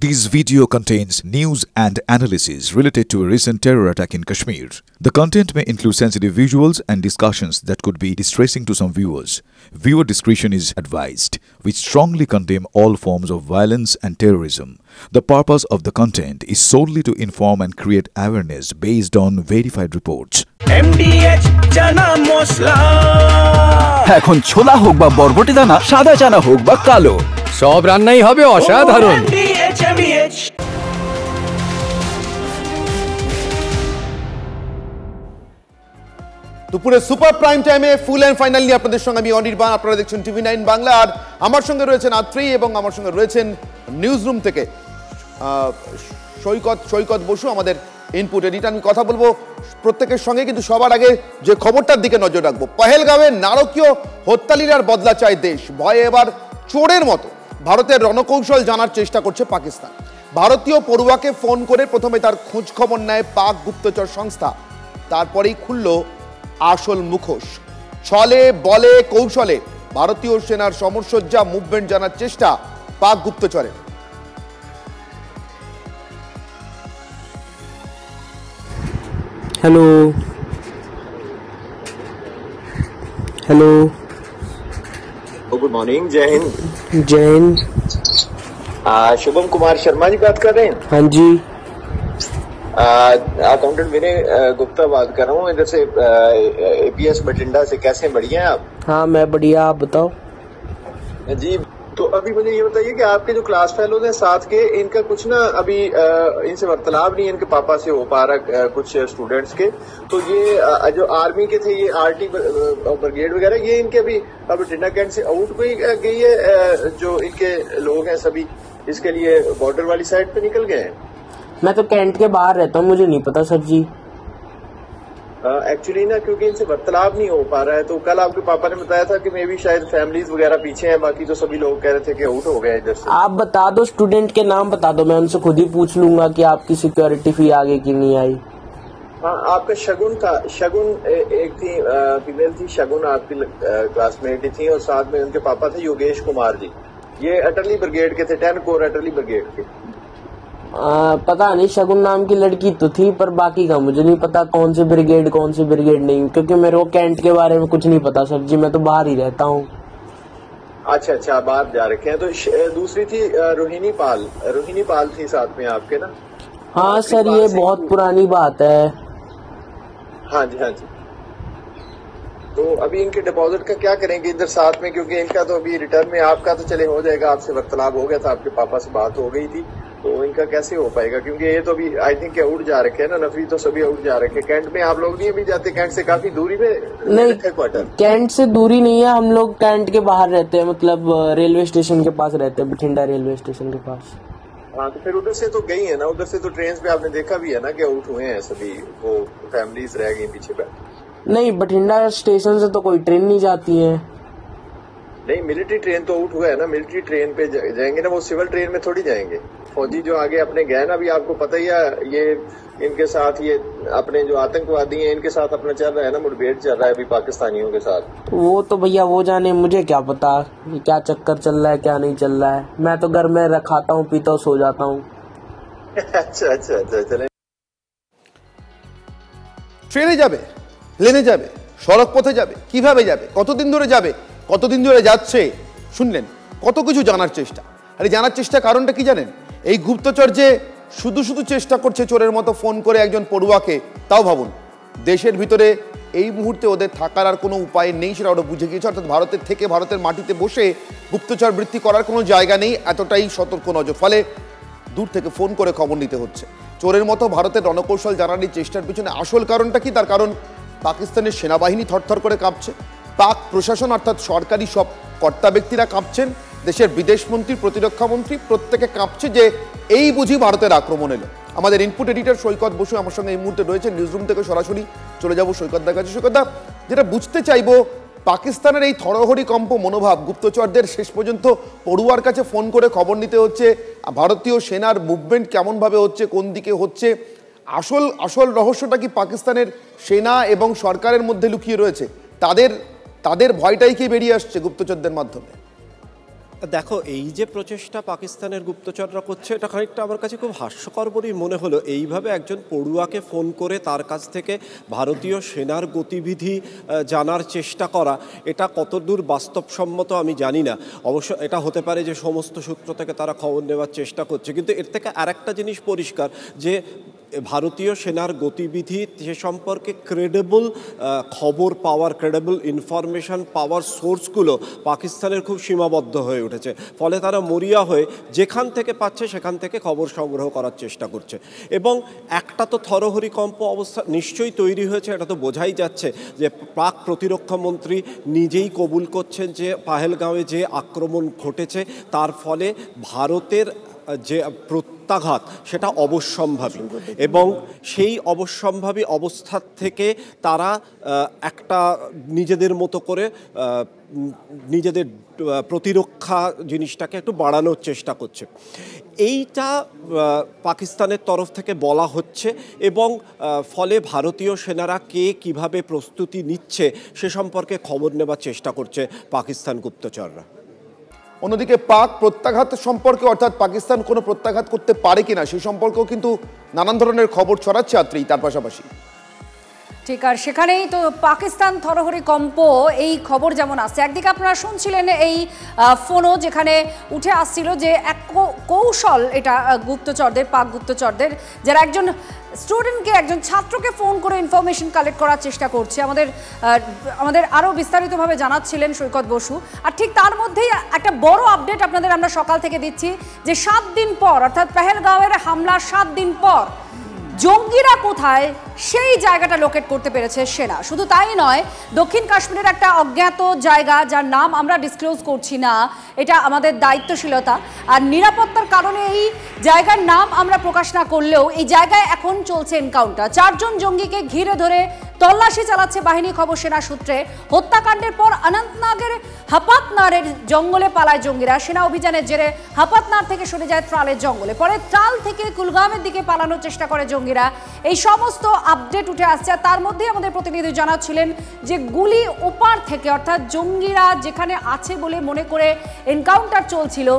This video contains news and analysis related to a recent terror attack in Kashmir. The content may include sensitive visuals and discussions that could be distressing to some viewers. Viewer discretion is advised. We strongly condemn all forms of violence and terrorism. The purpose of the content is solely to inform and create awareness based on verified reports. MDH chana mosla এখন ছোলা হোক বা বরবটি দানা, সাদা চানা হোক বা কালো, সব রান্নাই হবে অসাধারণ। দুপুরে সুপার প্রাইম টাইমে ফুল এন্ড ফাইনাল নিয়ে আপনাদের সঙ্গে আমি অনির্বাণ। আপনারা দেখছেন টিভি 9 বাংলা, আর আমার সঙ্গে রয়েছেন আত্রি এবং আমার সঙ্গে রয়েছেন নিউজ রুম থেকে সৈকত বসু, আমাদের ইনপুট এডিটর। আমি কথা বলবো প্রত্যেকের সঙ্গে, কিন্তু সবার আগে যে খবরটার দিকে নজর রাখবো। পহেলগাঁওয়ে নারকীয় হত্যালীলার বদলা চায় দেশ। ভয়ে এবার চোরের মতো ভারতের রণকৌশল জানার চেষ্টা করছে পাকিস্তান। ভারতীয় পড়ুয়াকে ফোন করে প্রথমে তার খোঁজ খবর নেয় পাক গুপ্তচর সংস্থা, তারপরেই খুলল আসল মুখোশ। ছলে বলে কৌশলে ভারতীয় সেনার সমরসজ্জা মুভমেন্ট জানার চেষ্টা পাক গুপ্তচরের। हेलो हेलो गुड मॉर्निंग, जय हिंद। जय हिंद। शुभम कुमार शर्मा जी बात कर रहे हैं? हाँ जी। अकाउंटेंट विनय गुप्ता बात कर रहा हूँ इधर से, एपीएस बठिंडा से। कैसे हैं? बढ़िया हैं आप? हाँ मैं बढ़िया, आप बताओ। जी, तो अभी मुझे ये बताइए कि आपके जो क्लास फेलोज हैं साथ के, इनका कुछ ना अभी इनसे वार्तालाप नहीं इनके पापा से हो पा रहा कुछ स्टूडेंट्स के। तो ये जो आर्मी के थे, ये आरटी ब्रिगेड वगैरह, ये इनके अभी बठिंडा कैंट से आउट हुई गई है। जो इनके लोग हैं सभी इसके लिए बॉर्डर वाली साइड पे निकल गए हैं। मैं तो कैंट के बाहर रहता हूँ, मुझे नहीं पता सर जी। एक्चुअली ना, क्योंकि इनसे वार्तालाप नहीं हो पा रहा है। तो कल आपके पापा ने बताया था कि मे भी शायद फैमिलीज वगैरह पीछे हैं, बाकी तो सभी लोग कह रहे थे कि आउट हो गए इधर से। आप बता दो, स्टूडेंट के नाम बता दो, मैं उनसे खुद ही पूछ लूंगा कि आपकी सिक्योरिटी फी आगे की नहीं आई। हाँ, आपका शगुन था, शगुन एक थी फीमेल थी, शगुन आपकी क्लासमेट थी, और साथ में उनके पापा थे योगेश कुमार जी। ये अटली ब्रिगेड के थे, 10 कोर अटली ब्रिगेड के। पता नहीं, शगुन नाम की लड़की तो थी, पर बाकी का मुझे नहीं पता कौन सी ब्रिगेड नहीं, क्योंकि मेरे को कैंट के बारे में कुछ नहीं पता सर जी, मैं तो बाहर ही रहता हूँ। अच्छा, बाहर जा रखे हैं। तो दूसरी थी रोहिणी पाल थी साथ में आपके ना? हाँ सर, ये बहुत पुरानी बात है। हाँ जी। तो अभी इनके डिपॉजिट का क्या करेंगे इधर साथ में, क्योंकि इनका तो अभी रिटर्न में, आपका तो चले हो जाएगा, आपसे वार्तालाप हो गया था, आपके पापा से बात हो गई थी, तो इनका कैसे हो पाएगा? क्योंकि ये तो अभी आई थिंक आउट जा रखे हैं ना, नफरी तो सभी आउट जा रखे हैं। कैंट में आप लोग नहीं अभी जाते? कैंट से काफी दूरी में नहीं, क्वार्टर कैंट से दूरी नहीं है, हम लोग कैंट के बाहर रहते हैं, मतलब रेलवे स्टेशन के पास रहते हैं, बठिंडा रेलवे स्टेशन के पास। हाँ, तो फिर उधर से तो गई है ना, उधर से तो ट्रेन पे आपने देखा भी है ना कि आउट हुए हैं सभी, वो फैमिलीज रह गई पीछे बैठ। नहीं, बठिंडा स्टेशन से तो कोई ट्रेन नहीं जाती है। नहीं, मिलिट्री ट्रेन तो आउट हुआ है ना, मिलिट्री ट्रेन पे जाएंगे ना, वो सिविल ट्रेन में थोड़ी जाएंगे। फौजी जो आगे अपने गए ना, अभी आपको पता ही है, ये इनके साथ, ये अपने जो आतंकवादी हैं इनके साथ अपना चल रहा है ना, मुठभेड़ चल रहा है अभी पाकिस्तानियों के साथ। वो तो भैया वो जाने, मुझे क्या पता क्या चक्कर चल रहा है क्या नहीं चल रहा है। मैं तो घर में खाता हूँ, पीता हूँ, सो जाता हूँ। अच्छा, चले। ট্রেনে যাবে, প্লেনে যাবে, সড়ক পথে যাবে, কিভাবে যাবে, কতদিন ধরে যাবে, কতদিন ধরে যাচ্ছে, শুনলেন কত কিছু জানার চেষ্টা। আর এই জানার চেষ্টা কারণটা কি জানেন? এই গুপ্তচর যে শুধু চেষ্টা করছে চোরের মতো ফোন করে একজন পড়ুয়াকে, তাও ভাবুন দেশের ভিতরে এই মুহূর্তে ওদের থাকার আর কোনো উপায় নেই, সেটা ওরা বুঝে গিয়েছে। অর্থাৎ ভারতের থেকে, ভারতের মাটিতে বসে গুপ্তচর বৃত্তি করার কোনো জায়গা নেই, এতটাই সতর্ক নজর। ফলে দূর থেকে ফোন করে খবর নিতে হচ্ছে। চোরের মতো ভারতের রণকৌশল জানার এই চেষ্টার পিছনে আসল কারণটা কি? তার কারণ পাকিস্তানের সেনাবাহিনী থরথর করে কাঁপছে, পাক প্রশাসন অর্থাৎ সরকারি সব কর্তা ব্যক্তিরা কাঁপছেন, দেশের বিদেশমন্ত্রী, প্রতিরক্ষামন্ত্রী প্রত্যেকে কাঁপছে যে এই বুঝি ভারতের আক্রমণ এলো। আমাদের ইনপুট এডিটর সৈকত বসু আমার সঙ্গে এই মুহূর্তে রয়েছে। নিউজরুম থেকে সরাসরি চলে যাব সৈকতদার কাছে। সৈকতদা, যেটা বুঝতে চাইবো, পাকিস্তানের এই থরহরি কম্প মনোভাব, গুপ্তচরদের শেষ পর্যন্ত পড়ুয়ার কাছে ফোন করে খবর নিতে হচ্ছে, ভারতীয় সেনার মুভমেন্ট কেমনভাবে হচ্ছে, কোন দিকে হচ্ছে, আসল রহস্যটা কি পাকিস্তানের সেনা এবং সরকারের মধ্যে লুকিয়ে রয়েছে? তাদের ভয়টাই কি বেরিয়ে আসছে গুপ্তচরদের মাধ্যমে? দেখো, এই যে প্রচেষ্টা পাকিস্তানের গুপ্তচররা করছে, এটা খানিকটা আমার কাছে খুব হাস্যকর বলেই মনে হলো। এইভাবে একজন পড়ুয়াকে ফোন করে তার কাছ থেকে ভারতীয় সেনার গতিবিধি জানার চেষ্টা করা, এটা কতদূর বাস্তবসম্মত আমি জানি না। অবশ্য এটা হতে পারে যে সমস্ত সূত্র থেকে তারা খবর নেওয়ার চেষ্টা করছে, কিন্তু এর থেকে আরেকটা জিনিস পরিষ্কার যে ভারতীয় সেনার গতিবিধি সে সম্পর্কে ক্রেডেবল খবর পাওয়ার, ক্রেডেবল ইনফরমেশন পাওয়ার সোর্সগুলো পাকিস্তানের খুব সীমাবদ্ধ হয়ে উঠেছে। ফলে তারা মরিয়া হয়ে যেখান থেকে পাচ্ছে সেখান থেকে খবর সংগ্রহ করার চেষ্টা করছে। এবং একটা তো থরহরিকম্প অবস্থা নিশ্চয়ই তৈরি হয়েছে, এটা তো বোঝাই যাচ্ছে যে পাক প্রতিরক্ষা মন্ত্রী নিজেই কবুল করছেন যে পাহেলগাঁওয়ে যে আক্রমণ ঘটেছে তার ফলে ভারতের যে প্রত্যাঘাত সেটা অবশ্যম্ভাবী, এবং সেই অবশ্যম্ভাবী অবস্থা থেকে তারা একটা নিজেদের মতো করে নিজেদের প্রতিরক্ষা জিনিসটাকে একটু বাড়ানোর চেষ্টা করছে। এইটা পাকিস্তানের তরফ থেকে বলা হচ্ছে, এবং ফলে ভারতীয় সেনারা কিভাবে প্রস্তুতি নিচ্ছে সে সম্পর্কে খবর নেবার চেষ্টা করছে পাকিস্তান গুপ্তচররা। অন্যদিকে পাক প্রত্যাঘাত সম্পর্কে, অর্থাৎ পাকিস্তান কোনো প্রত্যাঘাত করতে পারে কিনা সেই সম্পর্কেও কিন্তু নানান ধরনের খবর ছড়াচ্ছে আত্রি তার পাশাপাশি। ঠিক, আর সেখানেই তো পাকিস্তান থরহরিকম্প এই খবর যেমন আসছে, একদিকে আপনারা শুনছিলেন এই ফোনও যেখানে উঠে আসছিল যে এক কৌশল এটা গুপ্তচরদের, পাক গুপ্তচরদের, যারা একজন স্টুডেন্টকে, একজন ছাত্রকে ফোন করে ইনফরমেশন কালেক্ট করার চেষ্টা করছে। আমাদের আরও বিস্তারিতভাবে জানাচ্ছিলেন সৈকত বসু। আর ঠিক তার মধ্যেই একটা বড় আপডেট আপনাদের আমরা সকাল থেকে দিচ্ছি যে 7 দিন পর, অর্থাৎ পেহেলগাঁওয়ের হামলার 7 দিন পর জঙ্গিরা কোথায় সেই জায়গাটা লোকেট করতে পেরেছে সেনা। শুধু তাই নয়, দক্ষিণ কাশ্মীরের একটা অজ্ঞাত জায়গা যার নাম আমরা ডিসক্লোজ করছি না, এটা আমাদের দায়িত্বশীলতা আর নিরাপত্তার কারণে এই জায়গার নাম আমরা প্রকাশ না করলেও এই জায়গায় এখন চলছে এনকাউন্টার। 4 জন জঙ্গিকে ঘিরে ধরে তল্লাশি চালাচ্ছে বাহিনী, খবর সেনা সূত্রে। হত্যাকাণ্ডের পর অনন্তনাগের হাপাতনারের জঙ্গলে পালায় জঙ্গিরা। সেনা অভিযানের জেরে হাপাতনার থেকে সরে যায় ত্রালের জঙ্গলে, পরে ত্রাল থেকে কুলগামের দিকে পালানোর চেষ্টা করে জঙ্গিরা। এই সমস্ত আপডেট উঠে আসছে। আর তার মধ্যেই আমাদের প্রতিনিধি জানাচ্ছিলেন যে গুলি ওপার থেকে, অর্থাৎ জঙ্গিরা যেখানে আছে বলে মনে করে এনকাউন্টার চলছিল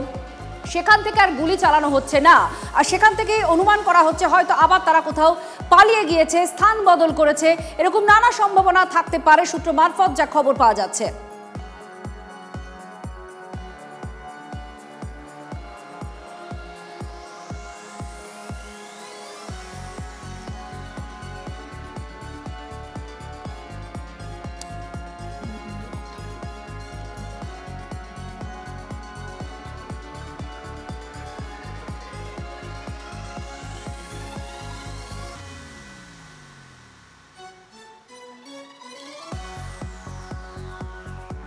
সেখান থেকে আর গুলি চালানো হচ্ছে না, আর সেখান থেকে অনুমান করা হচ্ছে হয়তো আবার তারা কোথাও পালিয়ে গিয়েছে, স্থান বদল করেছে, এরকম নানা সম্ভাবনা থাকতে পারে সূত্র মারফত যা খবর পাওয়া যাচ্ছে।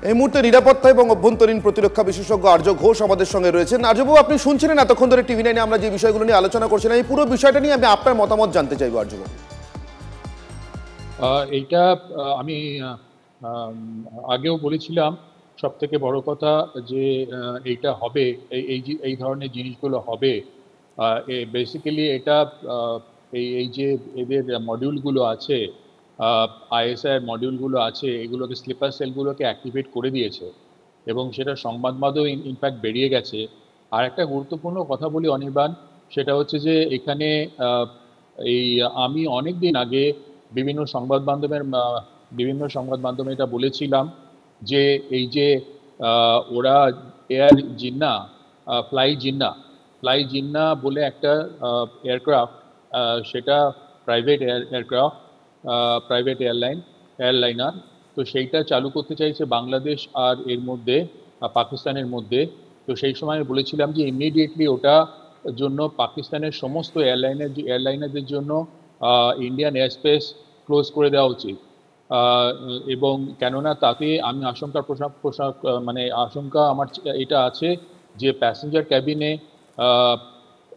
এই মুহূর্তে নিরাপত্তা এবং অভ্যন্তরীণ প্রতিরক্ষা বিশেষজ্ঞ আর্য ঘোষ আমাদের সঙ্গে রয়েছেন। আর্যবাবু, আপনি শুনছিলেন এতক্ষণ ধরে টিভি 9-এ আমরা যে বিষয়গুলো নিয়ে আলোচনা করছিলাম, এই পুরো বিষয়টা নিয়ে আমি আপনার মতামত জানতে চাইবো আর্যবাবু। এইটা আমি আগেও বলেছিলাম, সব থেকে বড় কথা যে এইটা হবে, এই ধরনের জিনিসগুলো হবে। বেসিক্যালি এটা এই যে এদের মডিউলগুলো আছে, আইএসআই মডিউলগুলো আছে, এগুলোকে স্লিপার সেলগুলোকে অ্যাক্টিভেট করে দিয়েছে এবং সেটা সংবাদ মাধ্যমে ইনফ্যাক্ট বেরিয়ে গেছে। আর একটা গুরুত্বপূর্ণ কথা বলি অনির্বাণ, সেটা হচ্ছে যে এখানে আমি অনেক দিন আগে বিভিন্ন সংবাদ মাধ্যমে এটা বলেছিলাম যে এই যে ওরা এয়ার জিন্না, ফ্লাই জিন্না বলে একটা এয়ারক্রাফট, সেটা প্রাইভেট এয়ারক্রাফট, প্রাইভেট এয়ারলাইনার, তো সেইটা চালু করতে চাইছে বাংলাদেশ আর এর মধ্যে পাকিস্তানের মধ্যে। তো সেই সময় বলেছিলাম যে ইমিডিয়েটলি ওটা জন্য পাকিস্তানের সমস্ত এয়ারলাইনারদের জন্য ইন্ডিয়ান এয়ারস্পেস ক্লোজ করে দেওয়া উচিত। এবং কেননা তাতে আমি আশঙ্কা আমার এটা আছে যে প্যাসেঞ্জার ক্যাবিনে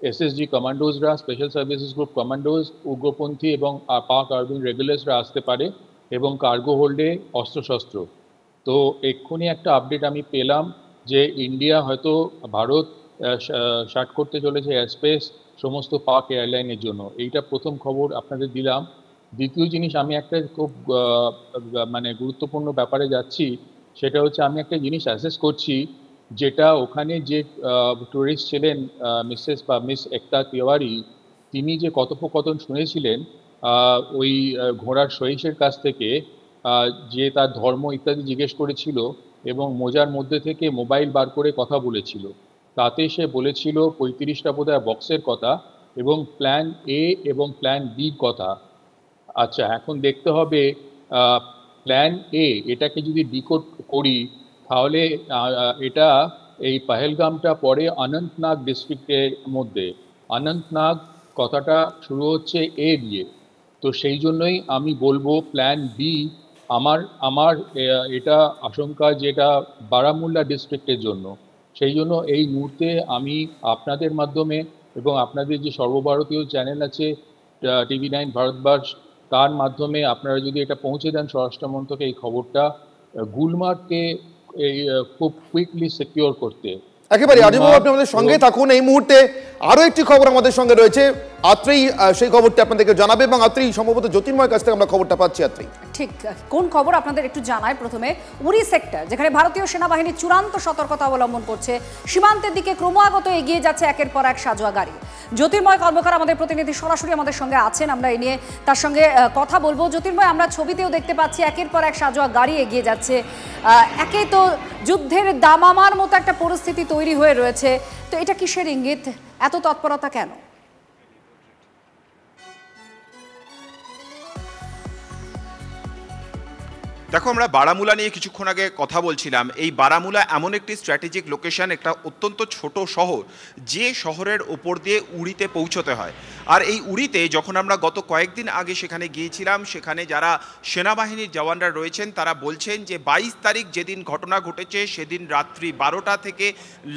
এসএসজি কমান্ডোজরা, স্পেশাল সার্ভিসেস গ্রুপ কমান্ডোজ, উগ্রপন্থী এবং পাক আর্মি রেগুলার্সরা আসতে পারে এবং কার্গো হোল্ডে অস্ত্রশস্ত্র। তো এক্ষুনি একটা আপডেট আমি পেলাম যে ইন্ডিয়া হয়তো ভারত শার্ট করতে চলেছে এয়ারস্পেস সমস্ত পাক এয়ারলাইনের জন্য। এইটা প্রথম খবর আপনাদের দিলাম। দ্বিতীয় জিনিস, আমি একটা খুব গুরুত্বপূর্ণ ব্যাপারে যাচ্ছি, সেটা হচ্ছে আমি একটা জিনিস অ্যাসেস করছি যেটা ওখানে যে টুরিস্ট ছিলেন মিসেস বা মিস একতা তিওয়ারি, তিনি যে কথোপকথন শুনেছিলেন ওই ঘোড়ার সহিসের কাছ থেকে, যে তার ধর্ম ইত্যাদি জিজ্ঞেস করেছিল এবং মোজার মধ্যে থেকে মোবাইল বার করে কথা বলেছিল, তাতে সে বলেছিল 35টা বোধহয় বক্সের কথা এবং প্ল্যান এ এবং প্ল্যান বির কথা। আচ্ছা, এখন দেখতে হবে প্ল্যান এ এটাকে যদি ডিকোড করি তাহলে এটা এই পহেলগামটা পড়ে অনন্তনাগ ডিস্ট্রিক্টের মধ্যে। অনন্তনাগ কথাটা শুরু হচ্ছে এ দিয়ে, তো সেই জন্যই আমি বলবো প্ল্যান বি। আমার এটা আশঙ্কা যেটা বারামুল্লা ডিস্ট্রিক্টের জন্য। সেই জন্য এই মুহূর্তে আমি আপনাদের মাধ্যমে এবং আপনাদের যে সর্বভারতীয় চ্যানেল আছে টিভি 9 ভারতবর্ষ, তার মাধ্যমে আপনারা যদি এটা পৌঁছে দেন স্বরাষ্ট্র মন্ত্রকে এই খবরটা, গুলমার্গকে খুব কুইকলি সিকিউর করতে। একেবারে আজিমবাবু, আপনি আমাদের সঙ্গে থাকুন। এই মুহূর্তে আরো একটি খবর আমাদের সঙ্গে রয়েছে, আত্রেই সেই খবরটি আপনাদেরকে জানাবে এবং আত্রেই সম্ভবত জ্যোতির্ময়ের কাছ থেকে আমরা খবরটা পাচ্ছি। আত্রেই ঠিক কোন খবর আপনাদের একটু জানাই। প্রথমে উরি সেক্টর, যেখানে ভারতীয় সেনাবাহিনী চূড়ান্ত সতর্কতা অবলম্বন করছে, সীমান্তের দিকে ক্রমাগত এগিয়ে যাচ্ছে একের পর এক সাজোয়া গাড়ি। জ্যোতির্ময় কর্মকার আমাদের প্রতিনিধি সরাসরি আমাদের সঙ্গে আছেন, আমরা এই নিয়ে তার সঙ্গে কথা বলবো। জ্যোতির্ময়, আমরা ছবিতেও দেখতে পাচ্ছি একের পর এক সাজোয়া গাড়ি এগিয়ে যাচ্ছে। একে তো যুদ্ধের দামামার মতো একটা পরিস্থিতি তৈরি হয়ে রয়েছে, তো এটা কিসের ইঙ্গিত? এত তৎপরতা কেন? দেখো, আমরা বারামুলা নিয়ে কিছুক্ষণ আগে কথা বলছিলাম। এই বারামুলা এমন একটি স্ট্র্যাটেজিক লোকেশন, একটা অত্যন্ত ছোট শহর, যে শহরের ওপর দিয়ে উড়িতে পৌঁছতে হয়। আর এই উড়িতে যখন আমরা গত কয়েকদিন আগে সেখানে গিয়েছিলাম, সেখানে যারা সেনাবাহিনীর জওয়ানরা রয়েছেন তারা বলছেন যে 22 তারিখ যেদিন ঘটনা ঘটেছে সেদিন রাত্রি 12টা থেকে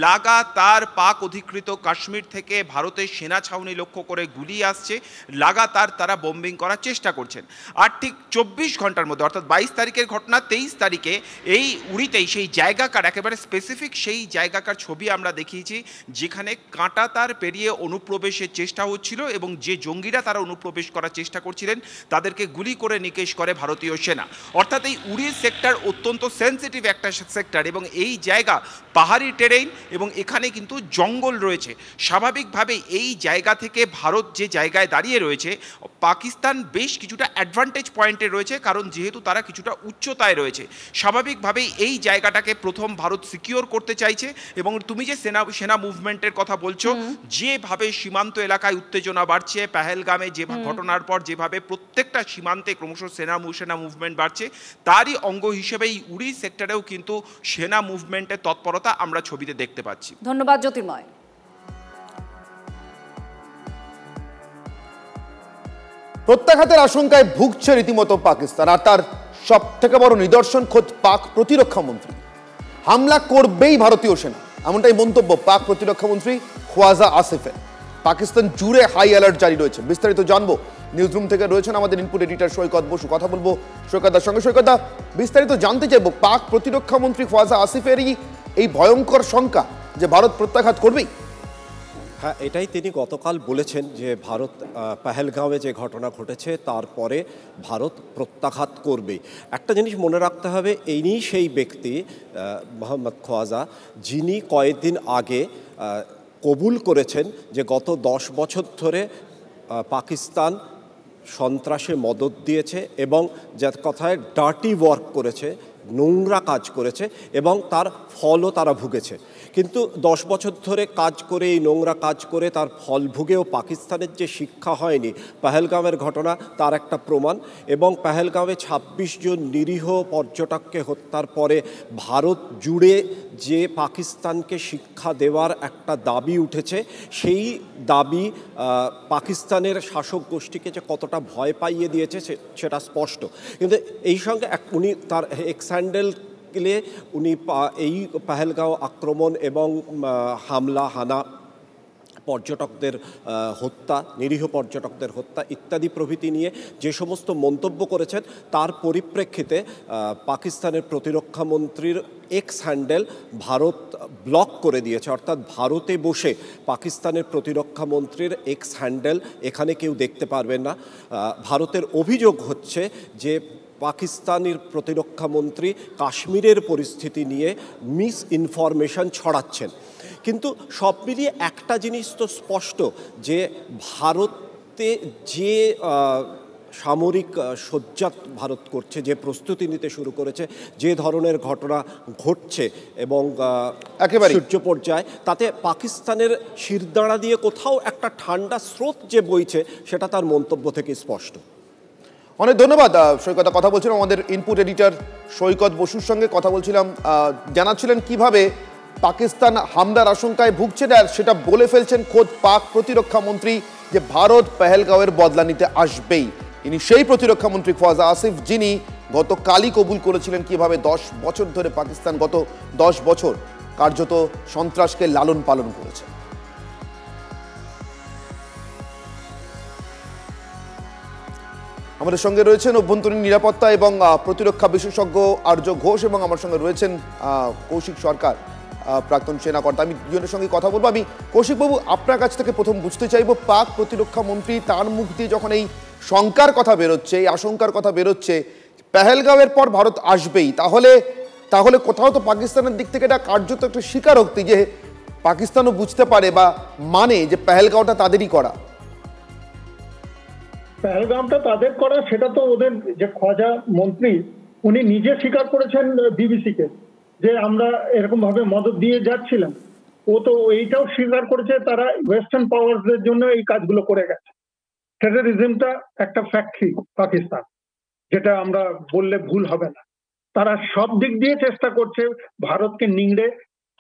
লাগাতার পাক অধিকৃত কাশ্মীর থেকে ভারতের সেনা ছাউনি লক্ষ্য করে গুলি আসছে, লাগাতার তারা বোম্বিং করার চেষ্টা করছেন। আর ঠিক 24 ঘন্টার মধ্যে, অর্থাৎ 22 তারিখের ঘটনা, 23 তারিখে এই উড়িতেই সেই জায়গাকার, একেবারে স্পেসিফিক সেই জায়গাকার ছবি আমরা দেখিয়েছি, যেখানে কাঁটাতার পেরিয়ে অনুপ্রবেশের চেষ্টা হচ্ছিল এবং যে জঙ্গিরা তারা অনুপ্রবেশ করার চেষ্টা করছিলেন তাদেরকে গুলি করে নিকেশ করে ভারতীয় সেনা। অর্থাৎ এই উড়ি সেক্টর অত্যন্ত সেন্সিটিভ একটা সেক্টর এবং এই জায়গা পাহাড়ি টেরেইন এবং এখানে কিন্তু জঙ্গল রয়েছে। স্বাভাবিকভাবে এই জায়গা থেকে ভারত যে জায়গায় দাঁড়িয়ে রয়েছে, পাকিস্তান বেশ কিছুটা অ্যাডভান্টেজ পয়েন্টে রয়েছে, কারণ যেহেতু তারা কিছুটা উচ্চতায় রয়েছে। স্বাভাবিকভাবেই এই জায়গাটাকে প্রথম ভারত সিকিউর করতে চাইছে এবং তুমি যে সেনা মুভমেন্টের কথা বলছো, যেভাবে সীমান্ত এলাকায় উত্তেজনা বাড়ছে, পেহেলগামে যে ঘটনার পর যেভাবে প্রত্যেকটা সীমান্তে ক্রমশ সেনা মুভমেন্ট বাড়ছে, তারই অঙ্গ হিসেবে এই উড়ি সেক্টরেও কিন্তু সেনা মুভমেন্টের তৎপরতা আমরা ছবিতে দেখতে পাচ্ছি। ধন্যবাদ জ্যোতির্ময়। প্রত্যাঘাতের আশঙ্কায় ভুগছে রীতিমতো পাকিস্তান, আর তার সব থেকে বড় নিদর্শন খোদ পাক প্রতিরক্ষা মন্ত্রী। হামলা করবেই ভারতীয় সেনা, এমনটাই মন্তব্য পাক প্রতিরক্ষা মন্ত্রী খোয়াজা আসিফের। পাকিস্তান জুড়ে হাই অ্যালার্ট জারি রয়েছে। বিস্তারিত জানবো, নিউজরুম থেকে রয়েছেন আমাদের ইনপুট এডিটর সৈকত বসু। কথা বলবো সৈকতদার সঙ্গে। সৈকতদা, বিস্তারিত জানতে চাইবো পাক প্রতিরক্ষা মন্ত্রী খোয়াজা আসিফেরই এই ভয়ঙ্কর শঙ্কা যে ভারত প্রত্যাঘাত করবেই। হ্যাঁ, এটাই তিনি গতকাল বলেছেন যে ভারত পেহেলগাঁওয়ে যে ঘটনা ঘটেছে তারপরে ভারত প্রত্যাঘাত করবে। একটা জিনিস মনে রাখতে হবে, ইনি সেই ব্যক্তি মোহাম্মদ খোয়াজা, যিনি কয়েকদিন আগে কবুল করেছেন যে গত 10 বছর ধরে পাকিস্তান সন্ত্রাসে মদত দিয়েছে এবং যার কথায় ডার্টি ওয়ার্ক করেছে, নোংরা কাজ করেছে এবং তার ফলও তারা ভুগেছে। কিন্তু 10 বছর ধরে কাজ করে, এই নোংরা কাজ করে তার ফল ভুগেও পাকিস্তানের যে শিক্ষা হয়নি, পেহেলগাঁওয়ের ঘটনা তার একটা প্রমাণ। এবং পেহেলগাঁওয়ে 26 জন নিরীহ পর্যটককে হত্যার পরে ভারত জুড়ে যে পাকিস্তানকে শিক্ষা দেওয়ার একটা দাবি উঠেছে, সেই দাবি পাকিস্তানের শাসক গোষ্ঠীকে যে কতটা ভয় পাইয়ে দিয়েছে সেটা স্পষ্ট। কিন্তু এই সঙ্গে উনি তার এক্স-হ্যান্ডেল উনি এই পেহেলগাঁও আক্রমণ এবং হানা, পর্যটকদের হত্যা, নিরীহ পর্যটকদের হত্যা ইত্যাদি প্রভৃতি নিয়ে যে সমস্ত মন্তব্য করেছেন, তার পরিপ্রেক্ষিতে পাকিস্তানের প্রতিরক্ষা মন্ত্রীর এক্স হ্যান্ডেল ভারত ব্লক করে দিয়েছে। অর্থাৎ ভারতে বসে পাকিস্তানের প্রতিরক্ষা মন্ত্রীর এক্স হ্যান্ডেল এখানে কেউ দেখতে পারবেন না। ভারতের অভিযোগ হচ্ছে যে পাকিস্তানের প্রতিরক্ষা মন্ত্রী কাশ্মীরের পরিস্থিতি নিয়ে মিস ইনফরমেশন ছড়াচ্ছেন। কিন্তু সব মিলিয়ে একটা জিনিস তো স্পষ্ট যে ভারতে যে সামরিক সজ্জা ভারত করছে, যে প্রস্তুতি নিতে শুরু করেছে, যে ধরনের ঘটনা ঘটছে এবং একেবারে সূর্য পর্যায়ে, তাতে পাকিস্তানের শিরদাঁড়া দিয়ে কোথাও একটা ঠান্ডা স্রোত যে বইছে সেটা তার মন্তব্য থেকে স্পষ্ট। অনেক ধন্যবাদ সৈকত। কথা বলছিলাম আমাদের ইনপুট এডিটর সৈকত বসুর সঙ্গে কথা বলছিলাম, জানাচ্ছিলেন কিভাবে পাকিস্তান হামলার আশঙ্কায় ভুগছে, আর সেটা বলে ফেলছেন খোদ পাক প্রতিরক্ষা মন্ত্রী যে ভারত পেহেলগাঁওয়ের বদলা নিতে আসবেই। ইনি সেই প্রতিরক্ষা মন্ত্রী খোয়াজা আসিফ যিনি গতকালই কবুল করেছিলেন কিভাবে 10 বছর ধরে পাকিস্তান গত 10 বছর কার্যত সন্ত্রাসকে লালন পালন করেছে। আমাদের সঙ্গে রয়েছেন অভ্যন্তরীণ নিরাপত্তা এবং প্রতিরক্ষা বিশেষজ্ঞ আর্য ঘোষ, এবং আমার সঙ্গে রয়েছেন কৌশিক সরকার, প্রাক্তন সেনাকর্তা। আমি দুজনের সঙ্গে কথা বলবো। আমি কৌশিকবাবু আপনার কাছ থেকে প্রথম বুঝতে চাইবো, পাক প্রতিরক্ষা মন্ত্রী তার মুখ দিয়ে যখন এই শঙ্কার কথা বেরোচ্ছে, এই আশঙ্কার কথা বেরোচ্ছে পেহেলগাঁওয়ের পর ভারত আসবেই, তাহলে কোথাও তো পাকিস্তানের দিক থেকে এটা কার্যত একটা স্বীকারোক্তি যে পাকিস্তানও বুঝতে পারে বা মানে যে পেহেলগাঁওটা তাদেরই করা। পেহেলগামটা তাদের করা, সেটা তো ওদের যে খোয়াজা মন্ত্রী উনি নিজে স্বীকার করেছেন বিবিসিকে যে আমরা এরকম ভাবে মদত দিয়ে যাচ্ছিলাম। ও তো এইটাও স্বীকার করেছে তারা ওয়েস্টার্ন পাওয়ারদের জন্য এই কাজগুলো করে গেছে। টেররিজমটা একটা ফ্যাক্টরি পাকিস্তান, যেটা আমরা বললে ভুল হবে না। তারা সব দিক দিয়ে চেষ্টা করছে ভারতকে নিংড়ে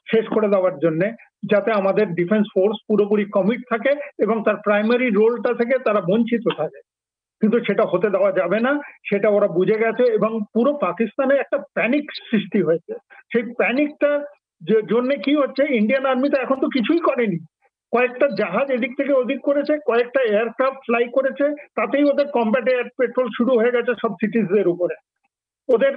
শেষ করে দেওয়ার জন্য, যাতে আমাদের ডিফেন্স ফোর্স পুরোপুরি কমিট থাকে এবং তার প্রাইমারি রোলটা থেকে তারা বঞ্চিত থাকে। কিন্তু সেটা হতে দেওয়া যাবে না, সেটা ওরা বুঝে গেছে এবং পুরো পাকিস্তানে একটা প্যানিক সৃষ্টি হয়েছে। সেই প্যানিকটা জন্য কি হচ্ছে, ইন্ডিয়ান আর্মি তো এখন তো কিছুই করেনি, কয়েকটা জাহাজ এদিক থেকে ওদিক করেছে, কয়েকটা এয়ারক্রাফট ফ্লাই করেছে, তাতেই ওদের কমব্যাট এয়ার পেট্রোল শুরু হয়ে গেছে সব সিটিজদের উপরে। ওদের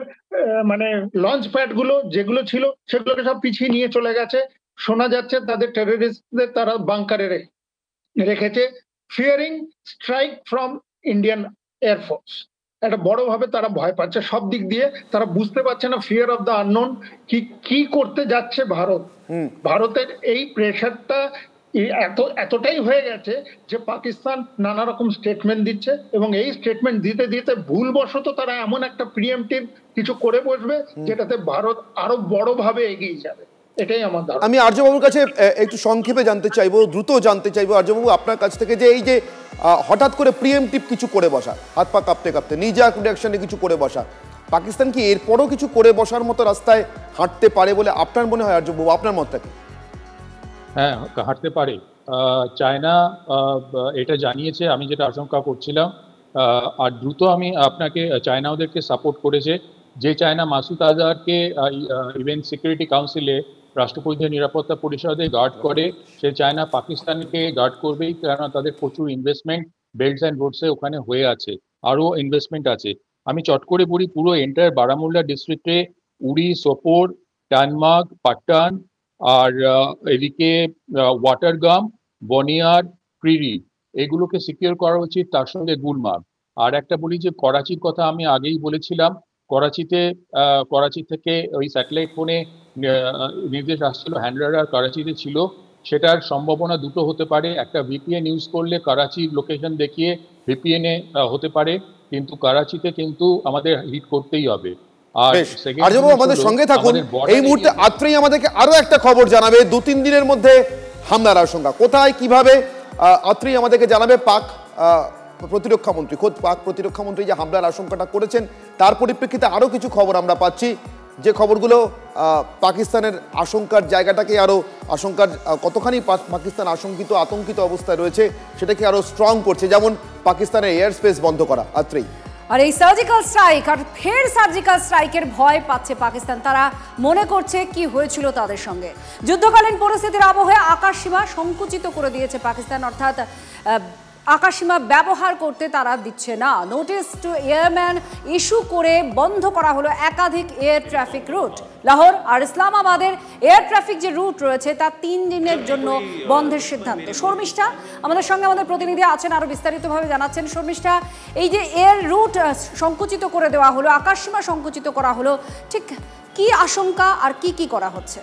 মানে লঞ্চ প্যাড গুলো যেগুলো ছিল সেগুলোকে সব পিছিয়ে নিয়ে চলে গেছে। শোনা যাচ্ছে তাদের টেররিস্টদের তারা বাংকারে রেখেছে, fearing strike from Indian air force. একটা বড়ভাবে তারা ভয় পাচ্ছে সব দিক দিয়ে, তারা বুঝতে পারছে না ফিয়ার অফ দ্য আননোন কি করতে যাচ্ছে ভারত। ভারতের এই প্রেশারটা এতটাই হয়ে গেছে যে পাকিস্তান নানা রকম স্টেটমেন্ট দিচ্ছে এবং এই স্টেটমেন্ট দিতে দিতে ভুলবশত তারা এমন একটা প্রিএমপ্টিভ কিছু করে বসবে যেটাতে ভারত আরো বড়ভাবে এগিয়ে যাবে। এটাই আমার ধারণা। আমি আর্যবাবুর কাছে একটু সংক্ষেপে জানতে চাইবো, দ্রুত জানতে চাইবো আর্যবাবু আপনার কাছ থেকে, যে এই যে হঠাৎ করে প্রিএমপ্টিভ কিছু করে বসা, হাত পা কাঁপতে কাঁপতে নিজা রিঅ্যাকশনে কিছু করে বসা, পাকিস্তান কি এরপরও কিছু করে বসার মতো রাস্তায় হাঁটতে পারে বলে আপনার মনে হয় আর্যবাবু? আপনার মতটা কি? হ্যাঁ, হাঁটতে পারে। চায়না এটা জানিয়েছে, আমি যেটা আশঙ্কা করছিলাম, আর দ্রুত আমি আপনাকে চায়না ওদেরকে সাপোর্ট করেছে। যে চায়না মাসুদ আজহারকে ইভেন সিকিউরিটি কাউন্সিলে রাষ্ট্রপতির নিরাপত্তা পরিষদে গার্ড করে, সে চায়না পাকিস্তানকে গার্ড করবেই, কেননা তাদের প্রচুর ইনভেস্টমেন্ট বেল্টস অ্যান্ড রোডসে ওখানে হয়ে আছে, আরও ইনভেস্টমেন্ট আছে। আমি চট করে বলি, পুরো এন্টায়ার বারামুল্লা ডিস্ট্রিক্টে উড়ি, সোপোর, টানমার্গ, পাট্টান আর এদিকে ওয়াটারগাম, বনিয়ার, প্রিরি, এগুলোকে সিকিউর করা উচিত, তার সঙ্গে গুলমার্গ। আর একটা বলি যে করাচির কথা আমি আগেই বলেছিলাম, করাচি থেকে ওই স্যাটেলাইট ফোনে নির্দেশ আসছিল, হ্যান্ডলার করাচিতে ছিল। সেটার সম্ভাবনা দুটো হতে পারে, একটা ভিপিএন ইউজ করলে করাচির লোকেশন দেখিয়ে ভিপিএন এ হতে পারে, কিন্তু করাচিতে কিন্তু আমাদের হিট করতেই হবে। আর আমাদের সঙ্গে থাকুন, এই মুহূর্তে আত্রেই আমাদেরকে আরো একটা খবর জানাবে, 2-3 দিনের মধ্যে হামলার আশঙ্কা কোথায় কিভাবে আত্রেই আমাদেরকে জানাবে। পাক প্রতিরক্ষা মন্ত্রী, খোদ পাক প্রতিরক্ষা মন্ত্রী যে হামলার আশঙ্কাটা করেছেন, তার পরিপ্রেক্ষিতে আরো কিছু খবর আমরা পাচ্ছি, যে খবরগুলো পাকিস্তানের আশঙ্কার জায়গাটাকে আরো আশঙ্কার কতখানি পাকিস্তান আতঙ্কিত অবস্থায় রয়েছে সেটাকে আরো স্ট্রং করছে, যেমন পাকিস্তানের এয়ার স্পেস বন্ধ করা। আত্রেই আর এই সার্জিক্যাল স্ট্রাইক, আর ফের সার্জিক্যাল স্ট্রাইকের ভয় পাচ্ছে পাকিস্তান। তারা মনে করছে কি হয়েছিল তাদের সঙ্গে। যুদ্ধকালীন পরিস্থিতির আবহে আকাশ সীমা সংকুচিত করে দিয়েছে পাকিস্তান, অর্থাৎ আকাশসীমা ব্যবহার করতে তারা দিচ্ছে না। নোটিশ টু এয়ারম্যান ইস্যু করে বন্ধ করা হলো একাধিক এয়ার ট্রাফিক রুট। লাহোর আর ইসলামাবাদের এয়ার ট্রাফিক যে রুট রয়েছে তা 3 দিনের জন্য বন্ধের সিদ্ধান্ত। শর্মিষ্ঠা আমাদের সঙ্গে আমাদের প্রতিনিধি আছেন, আরো বিস্তারিতভাবে জানাচ্ছেন। শর্মিষ্ঠা, এই যে এয়ার রুট সংকুচিত করে দেওয়া হলো, আকাশসীমা সংকুচিত করা হলো, ঠিক কি আশঙ্কা আর কি করা হচ্ছে?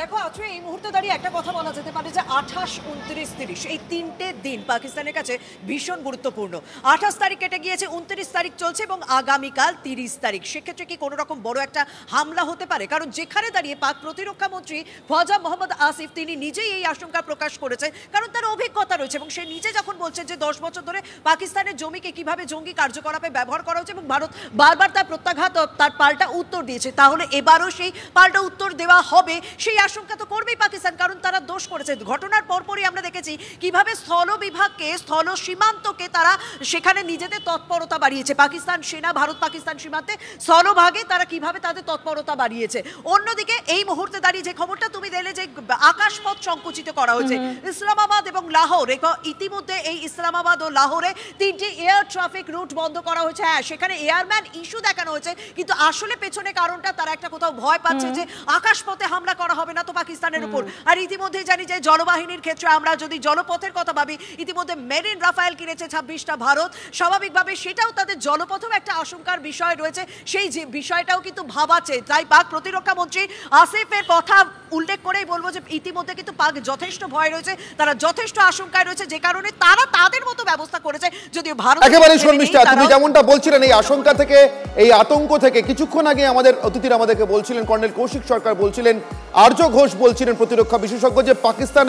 দেখো আজকে এই মুহূর্তে দাঁড়িয়ে একটা কথা বলা যেতে পারে যে 28, 29, 30 এই 3টে দিন পাকিস্তানের কাছে ভীষণ গুরুত্বপূর্ণ। 28 তারিখ কেটে গিয়েছে, 29 তারিখ চলছে এবং আগামীকাল 30 তারিখ। সেক্ষেত্রে কি কোনো রকম বড় একটা হামলা হতে পারে? কারণ যেখানে দাঁড়িয়ে পাক প্রতিরক্ষা মন্ত্রী খ্বাজা মোহাম্মদ আসিফ তিনি নিজেই এই আশঙ্কা প্রকাশ করেছেন, কারণ তার অভিজ্ঞতা রয়েছে এবং সে নিজে যখন বলছেন যে 10 বছর ধরে পাকিস্তানের জমিকে কিভাবে জঙ্গি কার্যকলাপে ব্যবহার করা হচ্ছে এবং ভারত বারবার তার প্রত্যাঘাত, তার পাল্টা উত্তর দিয়েছে, তাহলে এবারও সেই পাল্টা উত্তর দেওয়া হবে সেই আশঙ্কা তো করবেই পাকিস্তান, কারণ তারা দোষ করেছে। ঘটনার পরপরই আমরা দেখেছি কিভাবে স্থল বিভাগকে, স্থল সীমান্তকে তারা সেখানে নিজেদের তৎপরতা বাড়িয়েছে। পাকিস্তান সেনা ভারত পাকিস্তান সীমান্তে স্থলভাগে তারা কিভাবে তাদের তৎপরতা বাড়িয়েছে। অন্যদিকে এই মুহূর্তে দাঁড়িয়ে যে খবরটা তুমি দিলে যে আকাশপথ সংকুচিত করা হয়েছে ইসলামাবাদ এবং লাহোর, ইতিমধ্যে এই ইসলামাবাদ ও লাহোরে 3টি এয়ার ট্রাফিক রুট বন্ধ করা হয়েছে। হ্যাঁ, সেখানে এয়ারম্যান ইস্যু দেখানো হয়েছে, কিন্তু আসলে পেছনে কারণটা তারা একটা কোথাও ভয় পাচ্ছে যে আকাশপথে হামলা করা হবে না তো পাকিস্তানের উপর। আর ইতিমধ্যে জানি যে জলবাহিনীর ক্ষেত্রে আমরা যদি জলপথের কথা ভাবি, ইতিমধ্যে মেরিন রাফায়েল কিনেছে 26টা ভারত, স্বাভাবিকভাবে সেটাও তাদের জলপথেও একটা আশঙ্কার বিষয় রয়েছে, সেই যে বিষয়টাও কিন্তু ভাবাচ্ছে। তাই পাক প্রতিরক্ষা মন্ত্রী আসিফের কথা উল্লেখ করেই বলবো যে ইতিমধ্যে কিন্তু পাক যথেষ্ট ভয় রয়েছে, তারা যথেষ্ট আশঙ্কায় রয়েছে, যে কারণে তারা তাদের মতো ব্যবস্থা করেছে। যদিও ভারত একেবারে শর্মিষ্ঠা, তুমি যেমনটা বলছিলেন এই আশঙ্কা থেকে, এই আতঙ্ক থেকে, কিছুক্ষণ আগে আমাদের অতিথিরা আমাদেরকে বলছিলেন, কর্নেল কৌশিক সরকার বলছিলেন, আর্য ঘোষ বলছিলেন, প্রতিরক্ষা বিশেষজ্ঞ, যে পাকিস্তান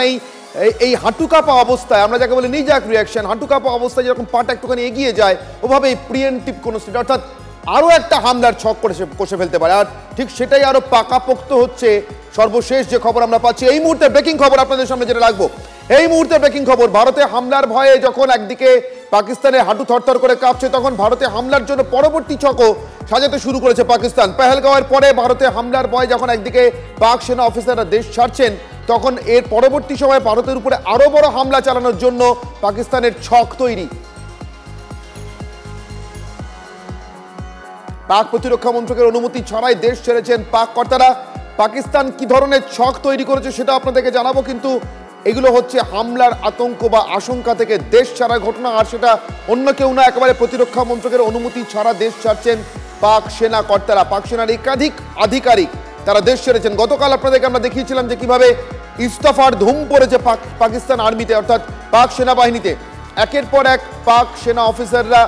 এই হাঁটুকাপা অবস্থায়, আমরা যাকে বলি নিজাক রিয়াকশন, হাঁটুকাপা অবস্থায় যেরকম পাটা একটুখানি এগিয়ে যায়, ওভাবে প্রিএমটিভ কোন স্টেট অর্থাৎ আরো একটা হামলার ছক কষে ফেলতে পারে। আর ঠিক সেটাই আরো পাকাপোক্ত হচ্ছে। সর্বশেষ যে খবর আমরা পাচ্ছি এই মুহূর্তে, ব্রেকিং খবর আপনাদের সামনে যেটা রাখবো, এই মুহূর্তে ব্রেকিং খবর, ভারতে হামলার ভয়ে যখন একদিকে পাকিস্তানের হাঁটু থরথর করে কাঁপছে, তখন ভারতে হামলার জন্য পরবর্তী ছকও সাজাতে শুরু করেছে পাকিস্তান। পেহেলগাঁওয়ের পরে ভারতে হামলার ভয়ে যখন একদিকে পাক সেনা অফিসাররা দেশ ছাড়ছেন, তখন এর পরবর্তী সময়ে ভারতের উপরে আরো বড় হামলা চালানোর জন্য পাকিস্তানের ছক তৈরি। পাক প্রতিরক্ষা মন্ত্রকের অনুমতি ছাড়াই দেশ ছেড়েছেন পাক কর্তারা। পাকিস্তান কি ধরনের ছক তৈরি করেছে সেটা আপনাদেরকে জানাবো, কিন্তু এগুলো হচ্ছে হামলার আতঙ্ক বা আশঙ্কা থেকে দেশ ছাড়ার ঘটনা, আর সেটা অন্য কেউ না, একেবারে প্রতিরক্ষা মন্ত্রকের অনুমতি ছাড়া দেশ ছাড়ছেন পাক সেনা কর্তারা। পাক সেনার একাধিক আধিকারিক তারা দেশ ছেড়েছেন। গতকাল আপনাদেরকে আমরা দেখিয়েছিলাম যে কিভাবে ইস্তফার ধুম পড়েছে পাকিস্তান আর্মিতে, অর্থাৎ পাক সেনাবাহিনীতে। একের পর এক পাক সেনা অফিসাররা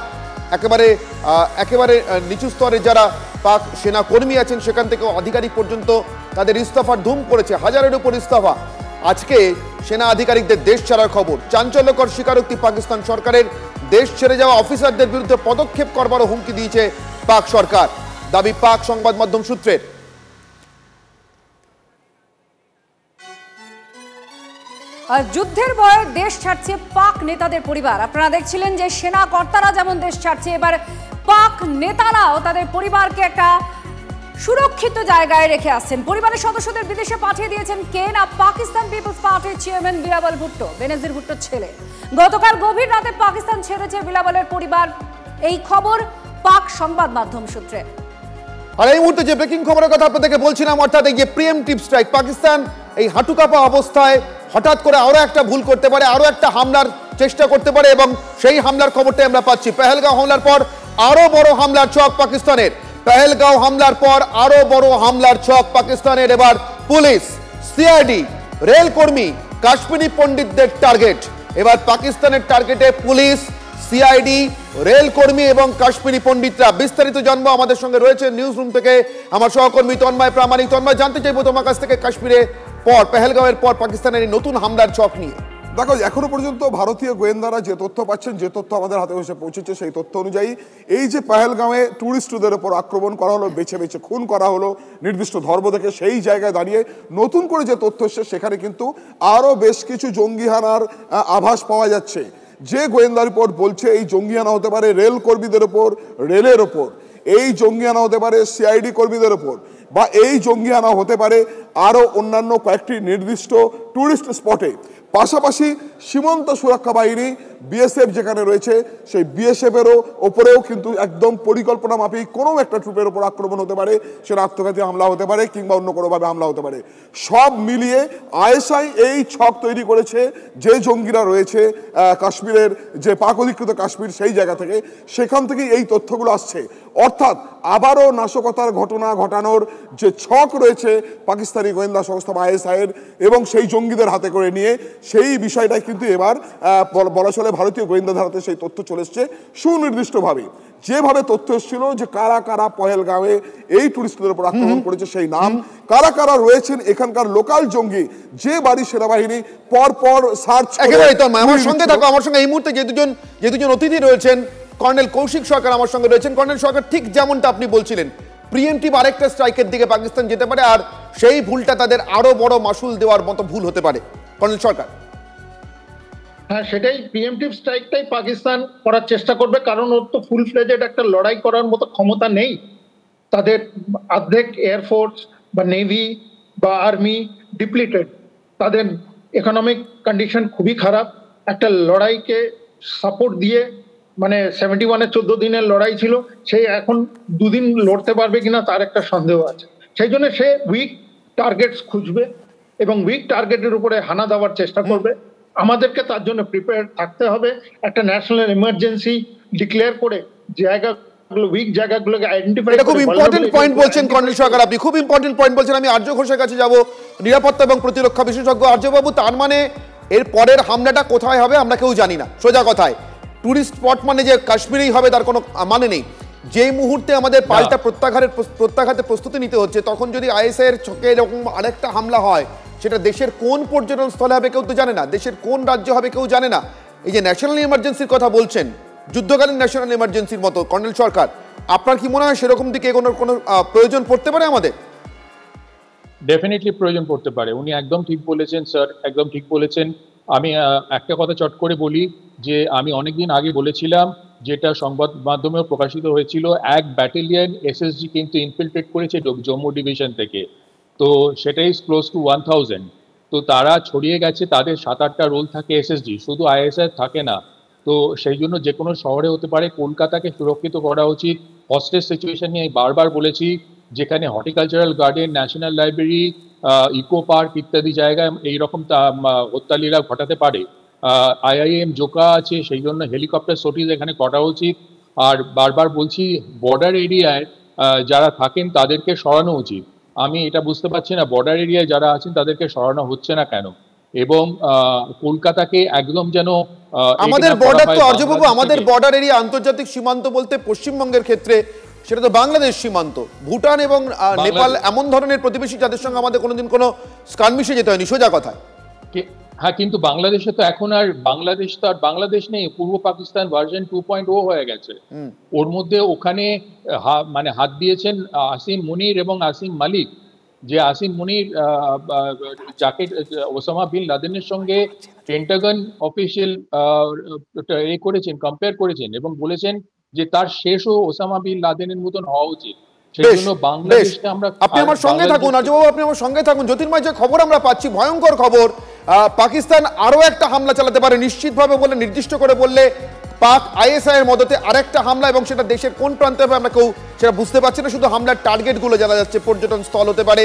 একেবারে নিচু স্তরে যারা পাক সেনা কর্মী আছেন সেখান থেকে আধিকারিক পর্যন্ত তাদের ইস্তফার ধুম পড়েছে, হাজারের উপর ইস্তফা। আজকে সেনা আধিকারিকদের দেশ ছাড়ার খবর। চাঞ্চল্যকর স্বীকারোক্তি পাকিস্তান সরকারের, দেশ ছেড়ে যাওয়া অফিসারদের বিরুদ্ধে পদক্ষেপ করবারও হুমকি দিয়েছে পাক সরকার, দাবি পাক সংবাদ মাধ্যম সূত্রের। যুদ্ধের ভয়ে দেশ ছাড়ছে পাক নেতাদের পরিবার। আপনারা দেখছিলেন যে সেনা কর্তারা যেমন দেশ ছাড়ছে, এবার পাক নেতারাও তাদের পরিবারকে একটা সুরক্ষিত জায়গায় রেখে আসছেন। পরিবারের সদস্যদের বিদেশে পাঠিয়ে দিয়েছেন কে না, পাকিস্তান পিপলস পার্টির চেয়ারম্যান বিলাওয়াল ভুট্টো, বেনজির ভুট্টোর ছেলে। গতকাল গভীর রাতে পাকিস্তান ছেড়েছে বিলাওয়ালের পরিবার, এই খবর পাক সংবাদ মাধ্যম সূত্রে। আর এই মুহূর্তে যে ব্রেকিং খবরের কথা আপনাদেরকে বলছিলাম, অর্থাৎ এই যে প্রিএমটিভ স্ট্রাইক, পাকিস্তান এই হাঁটুকাপা অবস্থায় হঠাৎ করে আরো একটা ভুল করতে পারে, আরো একটা হামলার চেষ্টা করতে পারে, এবং সেই হামলার খবরটাই আমরা পাচ্ছি। পেহেলগাঁও হামলার পর আরো বড় হামলার ছক পাকিস্তানের। পেহেলগাঁও হামলার পর আরো বড় হামলার ছক পাকিস্তানের। এবার পুলিশ, সিআইডি, রেল কর্মী, কাশ্মীরি পণ্ডিতদের টার্গেট। এবার পাকিস্তানের টার্গেটে পুলিশ, সিআইডি, রেল কর্মী এবং কাশ্মীরি পণ্ডিতরা। বিস্তারিত জানবো, আমাদের সঙ্গে রয়েছে নিউজ রুম থেকে আমার সহকর্মী তন্ময় প্রামাণিক। তন্ময়, জানতে চাইবো তোমার কাছ থেকে কাশ্মীরে পর, পেহেলগাঁওয়ের পর পাকিস্তানের নতুন হামলার ছক নিয়ে। দেখো, এখনো পর্যন্ত ভারতীয় গোয়েন্দারা যে তথ্য পাচ্ছেন, যে তথ্য আমাদের হাতে এসে পৌঁছেছে, সেই তথ্য অনুযায়ী এই যে পেহেলগাঁওয়ে টুরিস্টদের উপর আক্রমণ করা হলো, বেছে বেছে খুন করা হলো নির্দিষ্ট ধর্ম থেকে, সেই জায়গায় দাঁড়িয়ে নতুন করে যে তথ্য এসছে সেখানে কিন্তু আরো বেশ কিছু জঙ্গিহানার আভাস পাওয়া যাচ্ছে। যে গোয়েন্দা রিপোর্ট বলছে এই জঙ্গিহানা হতে পারে রেল কর্মীদের ওপর, রেলের ওপর, এই জঙ্গিহানা হতে পারে সিআইডি কর্মীদের ওপর, বা এই জঙ্গিহানা হতে পারে আরও অন্যান্য কয়েকটি নির্দিষ্ট ট্যুরিস্ট স্পটে। পাশাপাশি সীমান্ত সুরক্ষা বাহিনী বিএসএফ যেখানে রয়েছে সেই বিএসএফেরও ওপরেও কিন্তু একদম পরিকল্পনা মাফিক কোনো একটা ট্রুপের ওপর আক্রমণ হতে পারে, সেটা আত্মঘাতী হামলা হতে পারে কিংবা অন্য কোনোভাবে হামলা হতে পারে। সব মিলিয়ে আইএসআই এই ছক তৈরি করেছে যে জঙ্গিরা রয়েছে কাশ্মীরের যে পাক অধিকৃত কাশ্মীর সেই জায়গা থেকে, সেখান থেকেই এই তথ্যগুলো আসছে। অর্থাৎ আবারও নাশকতার ঘটনা ঘটানোর যে ছক রয়েছে পাকিস্তানি গোয়েন্দা সংস্থা আইএসআইয়ের এবং সেই জঙ্গিদের হাতে করে নিয়ে, সেই বিষয়টাই কিন্তু এবার বলা চলে ভারতীয় গোয়েন্দা ধারাতে সেই তথ্য চলে এসছে সুনির্দিষ্টভাবে। যেভাবে তথ্য এসেছিল যে কারা কারা পহেলগাঁওয়ে এই টুরিস্টদের উপর আক্রমণ করেছে সেই নাম, কারা কারা রয়েছেন এখানকার লোকাল জঙ্গি, যে বাড়ি সেনাবাহিনী পরপর সার্চ। একেবারে তো আমার সঙ্গে থাকো, আমার সঙ্গে এই মুহূর্তে যে দুজন অতিথি রয়েছেন, কর্নেল কৌশিক সরকার আমার সঙ্গে রয়েছেন। কর্নেল সরকার, ঠিক যেমনটা আপনি বলছিলেন, প্রিএমটিভ আরেকটা স্ট্রাইকের দিকে পাকিস্তান যেতে পারে, আর সেই ভুলটা তাদের আরো বড় মাসুল দেওয়ার মতো ভুল হতে পারে। কর্নেল সরকার। হ্যাঁ, সেটাই প্রিএমটিভ স্ট্রাইকটাই পাকিস্তান করার চেষ্টা করবে, কারণ ওর তো ফুল ফ্লেজেড একটা লড়াই করার মতো ক্ষমতা নেই। তাদের অর্ধেক এয়ারফোর্স বা নেভি বা আর্মি ডিপ্লিটেড, তাদের ইকোনমিক কন্ডিশন খুবই খারাপ। একটা লড়াইকে সাপোর্ট দিয়ে, মানে 71-এ 14 দিনের লড়াই ছিল, সে এখন 2 দিন লড়তে পারবে কিনা তার একটা সন্দেহ আছে। সেই জন্য সে উইক টার্গেটস খুঁজবে এবং উইক টার্গেটের উপরে হানা দেওয়ার চেষ্টা করবে। আমাদেরকে তার জন্য প্রিপেয়ার থাকতে হবে। একটা ন্যাশনাল ইমার্জেন্সি ডিক্লেয়ার করে জায়গাগুলো, উইক জায়গাগুলোকে আইডেন্টিফাই। এটা খুব ইম্পর্টেন্ট পয়েন্ট বলছেন কর্নেল সরকার, আপনি খুব ইম্পর্টেন্ট পয়েন্ট বলছেন। আমি আর্য ঘোষের কাছে যাব, নিরাপত্তা এবং প্রতিরক্ষা বিশেষজ্ঞ। আর্যবাবু, তার মানে এর পরের হামলাটা কোথায় হবে আমরা কেউ জানি না। সোজা কথায়, টুরিস্ট স্পট মানে যে কাশ্মীরেই হবে তার কোনো মানে নেই। যেই মুহূর্তে আমাদের পাল্টা প্রত্যাঘাতের প্রস্তুতি নিতে হচ্ছে, তখন যদি আইএসআই এর ছকে এরকম আরেকটা হামলা হয়, সেটা দেশের কোন পর্যটন স্থলে হবে কেউ তো জানে না, দেশের কোন রাজ্য হবে কেউ জানে না। এই যে ন্যাশনাল ইমার্জেন্সির কথা বলছেন, যুদ্ধকালীন ন্যাশনাল ইমার্জেন্সির মতো, কর্নেল সরকার, আপনার কি মনে হয় সেরকম দিকে এগোনোর কোনো প্রয়োজন পড়তে পারে আমাদের? ডেফিনেটলি প্রয়োজন পড়তে পারে। উনি একদম ঠিক বলেছেন স্যার, একদম ঠিক বলেছেন। আমি একটা কথা চট করে বলি যে আমি অনেকদিন আগে বলেছিলাম, যেটা সংবাদ মাধ্যমেও প্রকাশিত হয়েছিল, এক ব্যাটালিয়ন এসএসজি কিন্তু ইনফিলট্রেট করেছে জম্মু ডিভিশন থেকে। তো সেটা ইজ ক্লোজ টু 1000। তো তারা ছড়িয়ে গেছে, তাদের 7-8টা রোল থাকে এসএসজি, শুধু আইএসআই থাকে না। তো সেই জন্য যে কোনো শহরে হতে পারে। কলকাতাকে সুরক্ষিত করা উচিত। হস্টেজ সিচুয়েশন নিয়ে বারবার বলেছি, যেখানে horticultural garden, national library, eco park ইত্যাদি জায়গায় এইরকম হত্যালীলা ঘটাতে পারে। আইআইএম জোকা আছে, সেই জন্য হেলিকপ্টার সর্টিজ এখানে করা উচিত। আর বারবার বলছি, বর্ডার এরিয়ায় যারা থাকেন তাদেরকে সরানো উচিত। আমি এটা বুঝতে পারছি না বর্ডার এরিয়ায় যারা আছেন তাদেরকে সরানো হচ্ছে না কেন। এবং কলকাতাকে একদম যেন আমাদের বর্ডার তো অর্জবাবু, আমাদের বর্ডার এরিয়া আন্তর্জাতিক সীমান্ত বলতে পশ্চিমবঙ্গের ক্ষেত্রে সেটা তো বাংলাদেশ সীমান্ত। ভুটান এবং নেপাল এমন ধরনের প্রতিবেশী যাদের সঙ্গে আমাদের কোনোদিন কোনো স্কার্মিশে যেতে হয়নি, সোজা কথা। হ্যাঁ, কিন্তু বাংলাদেশে তো এখন আর বাংলাদেশ নেই, পূর্ব পাকিস্তান ভার্সন 2.0 হয়ে গেছে। ওর মধ্যে ওখানে মানে হাত দিয়েছেন আসিম মুনির এবং আসিম মালিক। যে আসিম মুনির যাকে ওসামা বিন লাদেনের সঙ্গে পেন্টাগন অফিসিয়াল করেছেন, কম্পেয়ার করেছেন এবং বলেছেন যে তার শেষও ওসামা বিন লাদেনের মতন হওয়া উচিত। আপনি আমার সঙ্গে থাকুন আর্যবাবু, আপনি আমার সঙ্গে থাকুন। জ্যোতির্ময়, যে খবর আমরা পাচ্ছি, ভয়ঙ্কর খবর, পাকিস্তান আরো একটা হামলা চালাতে পারে নিশ্চিতভাবে বলে, নির্দিষ্ট করে বললে পাক আইএসআই এর মদতে আরেকটা হামলা, এবং সেটা দেশের কোন প্রান্তে হবে আমরা কেউ সেটা বুঝতে পারছি না। শুধু হামলার টার্গেটগুলো জানা যাচ্ছে, পর্যটন স্থল হতে পারে,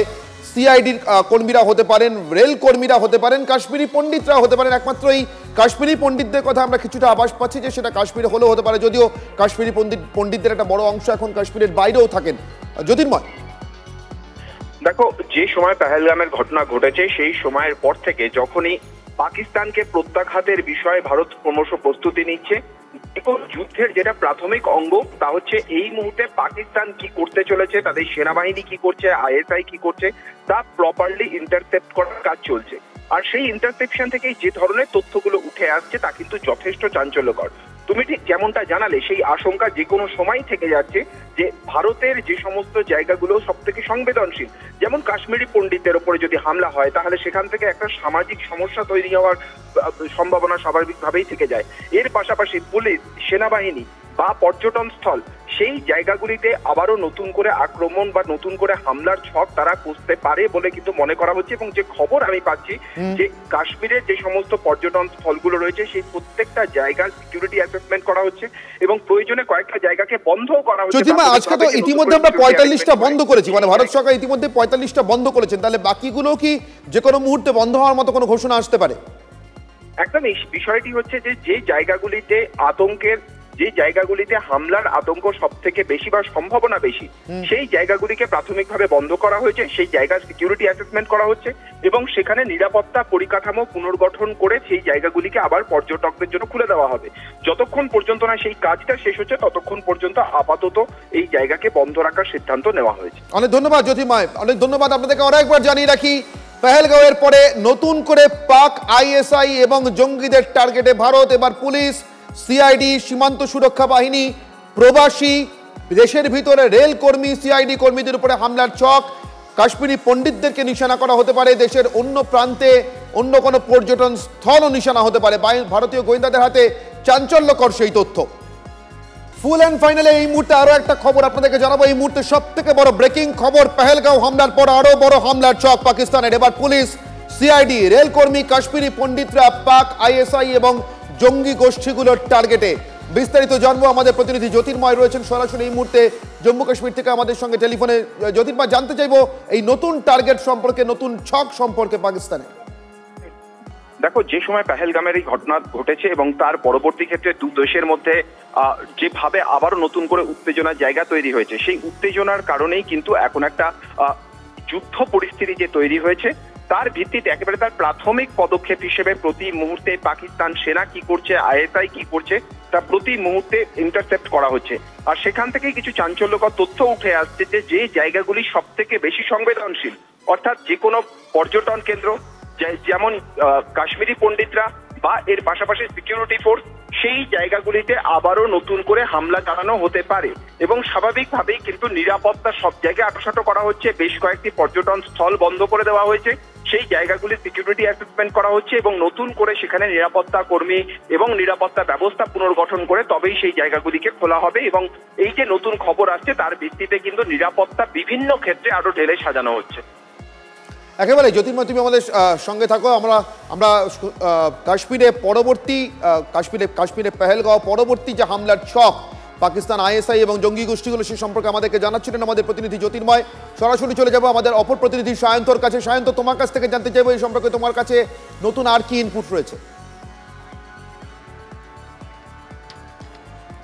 সিআইডির কর্মীরা হতে পারেন, রেল কর্মীরা হতে পারেন, কাশ্মীরি পণ্ডিতরা হতে পারেন। একমাত্র এই কাশ্মীরি পণ্ডিতদের কথা আমরা কিছুটা আভাস পাচ্ছি যে সেটা কাশ্মীরে হলেও হতে পারে, যদিও কাশ্মীরি পণ্ডিতদের একটা বড় অংশ এখন কাশ্মীরের বাইরেও থাকেন। জ্যোতির্ময়, দেখো, যে সময় পেহেলগামের ঘটনা ঘটেছে সেই সময়ের পর থেকে যখনই পাকিস্তানকে প্রত্যাঘাতের বিষয়ে ভারত ক্রমশ প্রস্তুতি নিচ্ছে, যুদ্ধের যেটা প্রাথমিক অঙ্গ তা হচ্ছে এই মুহূর্তে পাকিস্তান কি করতে চলেছে, তাদের সেনাবাহিনী কি করছে, আইএসআই কি করছে, তা প্রপারলি ইন্টারসেপ্ট করার কাজ চলছে। আর সেই ইন্টারসেপশন থেকেই যে ধরনের তথ্যগুলো উঠে আসছে তা কিন্তু যথেষ্ট চাঞ্চল্যকর। তুমি ঠিক যেমনটা জানালে, সেই আশঙ্কা যে কোনো সময় থেকে যাচ্ছে যে ভারতের যে সমস্ত জায়গাগুলো সব থেকে সংবেদনশীল, যেমন কাশ্মীরি পণ্ডিতদের উপরে যদি হামলা হয় তাহলে সেখান থেকে একটা সামাজিক সমস্যা তৈরি হওয়ার সম্ভাবনা স্বাভাবিকভাবেই থেকে যায়। এর পাশাপাশি পুলিশ, সেনাবাহিনী বা পর্যটন স্থল, সেই জায়গাগুলিতে আবারও নতুন করে আক্রমণ বা নতুন করে হামলার ছক তারা কষতে পারে বলে কিন্তু মনে করা হচ্ছে। এবং যে খবর আমি পাচ্ছি যে কাশ্মীরের যে সমস্ত পর্যটন স্থলগুলো রয়েছে সেই প্রত্যেকটা জায়গার সিকিউরিটি অ্যাসেসমেন্ট করা হচ্ছে এবং প্রয়োজনে কয়েকটা জায়গাকে বন্ধও করা হচ্ছে। আজকে তো ইতিমধ্যে আমরা 45টা বন্ধ করেছি, মানে ভারত সরকার ইতিমধ্যে 45টা বন্ধ করেছেন, তাহলে বাকিগুলো কি যে কোনো মুহূর্তে বন্ধ হওয়ার মতো কোনো ঘোষণা আসতে পারে? একদম, এই বিষয়টি হচ্ছে যে জায়গাগুলিতে আতঙ্কের, যে জায়গাগুলিতে হামলার আতঙ্ক সব থেকে বেশি বা সম্ভাবনা বেশি, সেই জায়গাগুলিকে প্রাথমিকভাবে বন্ধ করা হয়েছে, সেই জায়গার সিকিউরিটি অ্যাসেসমেন্ট করা হচ্ছে এবং সেখানে নিরাপত্তা পরিকাঠামো পুনর্গঠন করে সেই জায়গাগুলিকে আবার পর্যটকদের জন্য খুলে দেওয়া হবে। যতক্ষণ পর্যন্ত না সেই কাজটা শেষ হচ্ছে ততক্ষণ পর্যন্ত আপাতত এই জায়গাকে বন্ধ রাখার সিদ্ধান্ত নেওয়া হয়েছে। অনেক ধন্যবাদ জ্যোতির্ময়, অনেক ধন্যবাদ আপনাদেরকে। আরেকবার জানিয়ে রাখি, পেহেলগাঁওয়ের পরে নতুন করে পাক আইএসআই এবং জঙ্গিদের টার্গেটে ভারত। এবার পুলিশ, সিআইডি, সীমান্ত সুরক্ষা বাহিনী, প্রবাসী, দেশের ভিতরে রেল কর্মী, সিআইডি কর্মীদের উপরে হামলার ছক। কাশ্মীরি পণ্ডিতদেরকে নিশানা করা হতে পারে, দেশের অন্য প্রান্তে অন্য কোনো পর্যটন স্থলও নিশানা হতে পারে। ভারতীয় গোয়েন্দাদের হাতে চাঞ্চল্যকর সেই তথ্য। ফুল অ্যান্ড ফাইনালে এই মুহূর্তে আরো একটা খবর আপনাদেরকে জানাবো। এই মুহূর্তে সব থেকে বড় ব্রেকিং খবর, পেহেলগাঁও হামলার পর আরো বড় হামলার ছক পাকিস্তানের। এবার পুলিশ, সিআইডি, রেল কর্মী, কাশ্মীরি পণ্ডিতরা পাক আইএসআই এবং জঙ্গি গোষ্ঠীগুলোর টার্গেটে। বিস্তারিত জানবো, আমাদের প্রতিনিধি জ্যোতির্ময় রয়েছেন সরাসরি এই মুহূর্তে জম্মু কাশ্মীর থেকে আমাদের সঙ্গে টেলিফোনে। জ্যোতির্ময়, জানতে চাইবো এই নতুন টার্গেট সম্পর্কে, নতুন ছক সম্পর্কে পাকিস্তানের। দেখো, যে সময় পেহেলগামের এই ঘটনা ঘটেছে এবং তার পরবর্তী ক্ষেত্রে দু দেশের মধ্যে যেভাবে আবারও নতুন করে উত্তেজনার জায়গা তৈরি হয়েছে, সেই উত্তেজনার কারণেই কিন্তু এখন একটা যুদ্ধ পরিস্থিতি যে তৈরি হয়েছে তার ভিত্তিতে একেবারে তার প্রাথমিক পদক্ষেপ হিসেবে প্রতি মুহূর্তে পাকিস্তান সেনা কি করছে, আইএসআই কি করছে, তা প্রতি মুহূর্তে ইন্টারসেপ্ট করা হচ্ছে। আর সেখান থেকেই কিছু চাঞ্চল্যকর তথ্য উঠে আসছে যে জায়গাগুলি সব থেকে বেশি সংবেদনশীল, অর্থাৎ যে কোনো পর্যটন কেন্দ্র, যেমন কাশ্মীরি পণ্ডিতরা বা এর পাশাপাশি সিকিউরিটি ফোর্স, সেই জায়গাগুলিতে আবারও নতুন করে হামলা চালানো হতে পারে এবং স্বাভাবিকভাবেই কিন্তু নিরাপত্তা সব জায়গায় আঁটোসাঁটো করা হচ্ছে। বেশ কয়েকটি পর্যটন স্থল বন্ধ করে দেওয়া হয়েছে, সেই জায়গাগুলির সিকিউরিটি অ্যাসেসমেন্ট করা হচ্ছে এবং নতুন করে সেখানে নিরাপত্তা কর্মী এবং নিরাপত্তা ব্যবস্থা পুনর্গঠন করে তবেই সেই জায়গাগুলিকে খোলা হবে। এবং এই যে নতুন খবর আসছে তার ভিত্তিতে কিন্তু নিরাপত্তা বিভিন্ন ক্ষেত্রে আরো ঢেলে সাজানো হচ্ছে। একেবারে জ্যোতির্ময়, তুমি আমাদের সঙ্গে থাকো। আমরা কাশ্মীরে পরবর্তী কাশ্মীরে পেহেলগাঁও পরবর্তী যে হামলার ছক পাকিস্তান আইএসআই এবং জঙ্গি গোষ্ঠীগুলো সে সম্পর্কে আমাদেরকে জানাচ্ছিলেন আমাদের প্রতিনিধি জ্যোতির্ময়। সরাসরি চলে যাবো আমাদের অপর প্রতিনিধি সায়ন্তর কাছে। সায়ন্ত, তোমার কাছ থেকে জানতে চাইবো এই সম্পর্কে তোমার কাছে নতুন আর কি ইনপুট রয়েছে?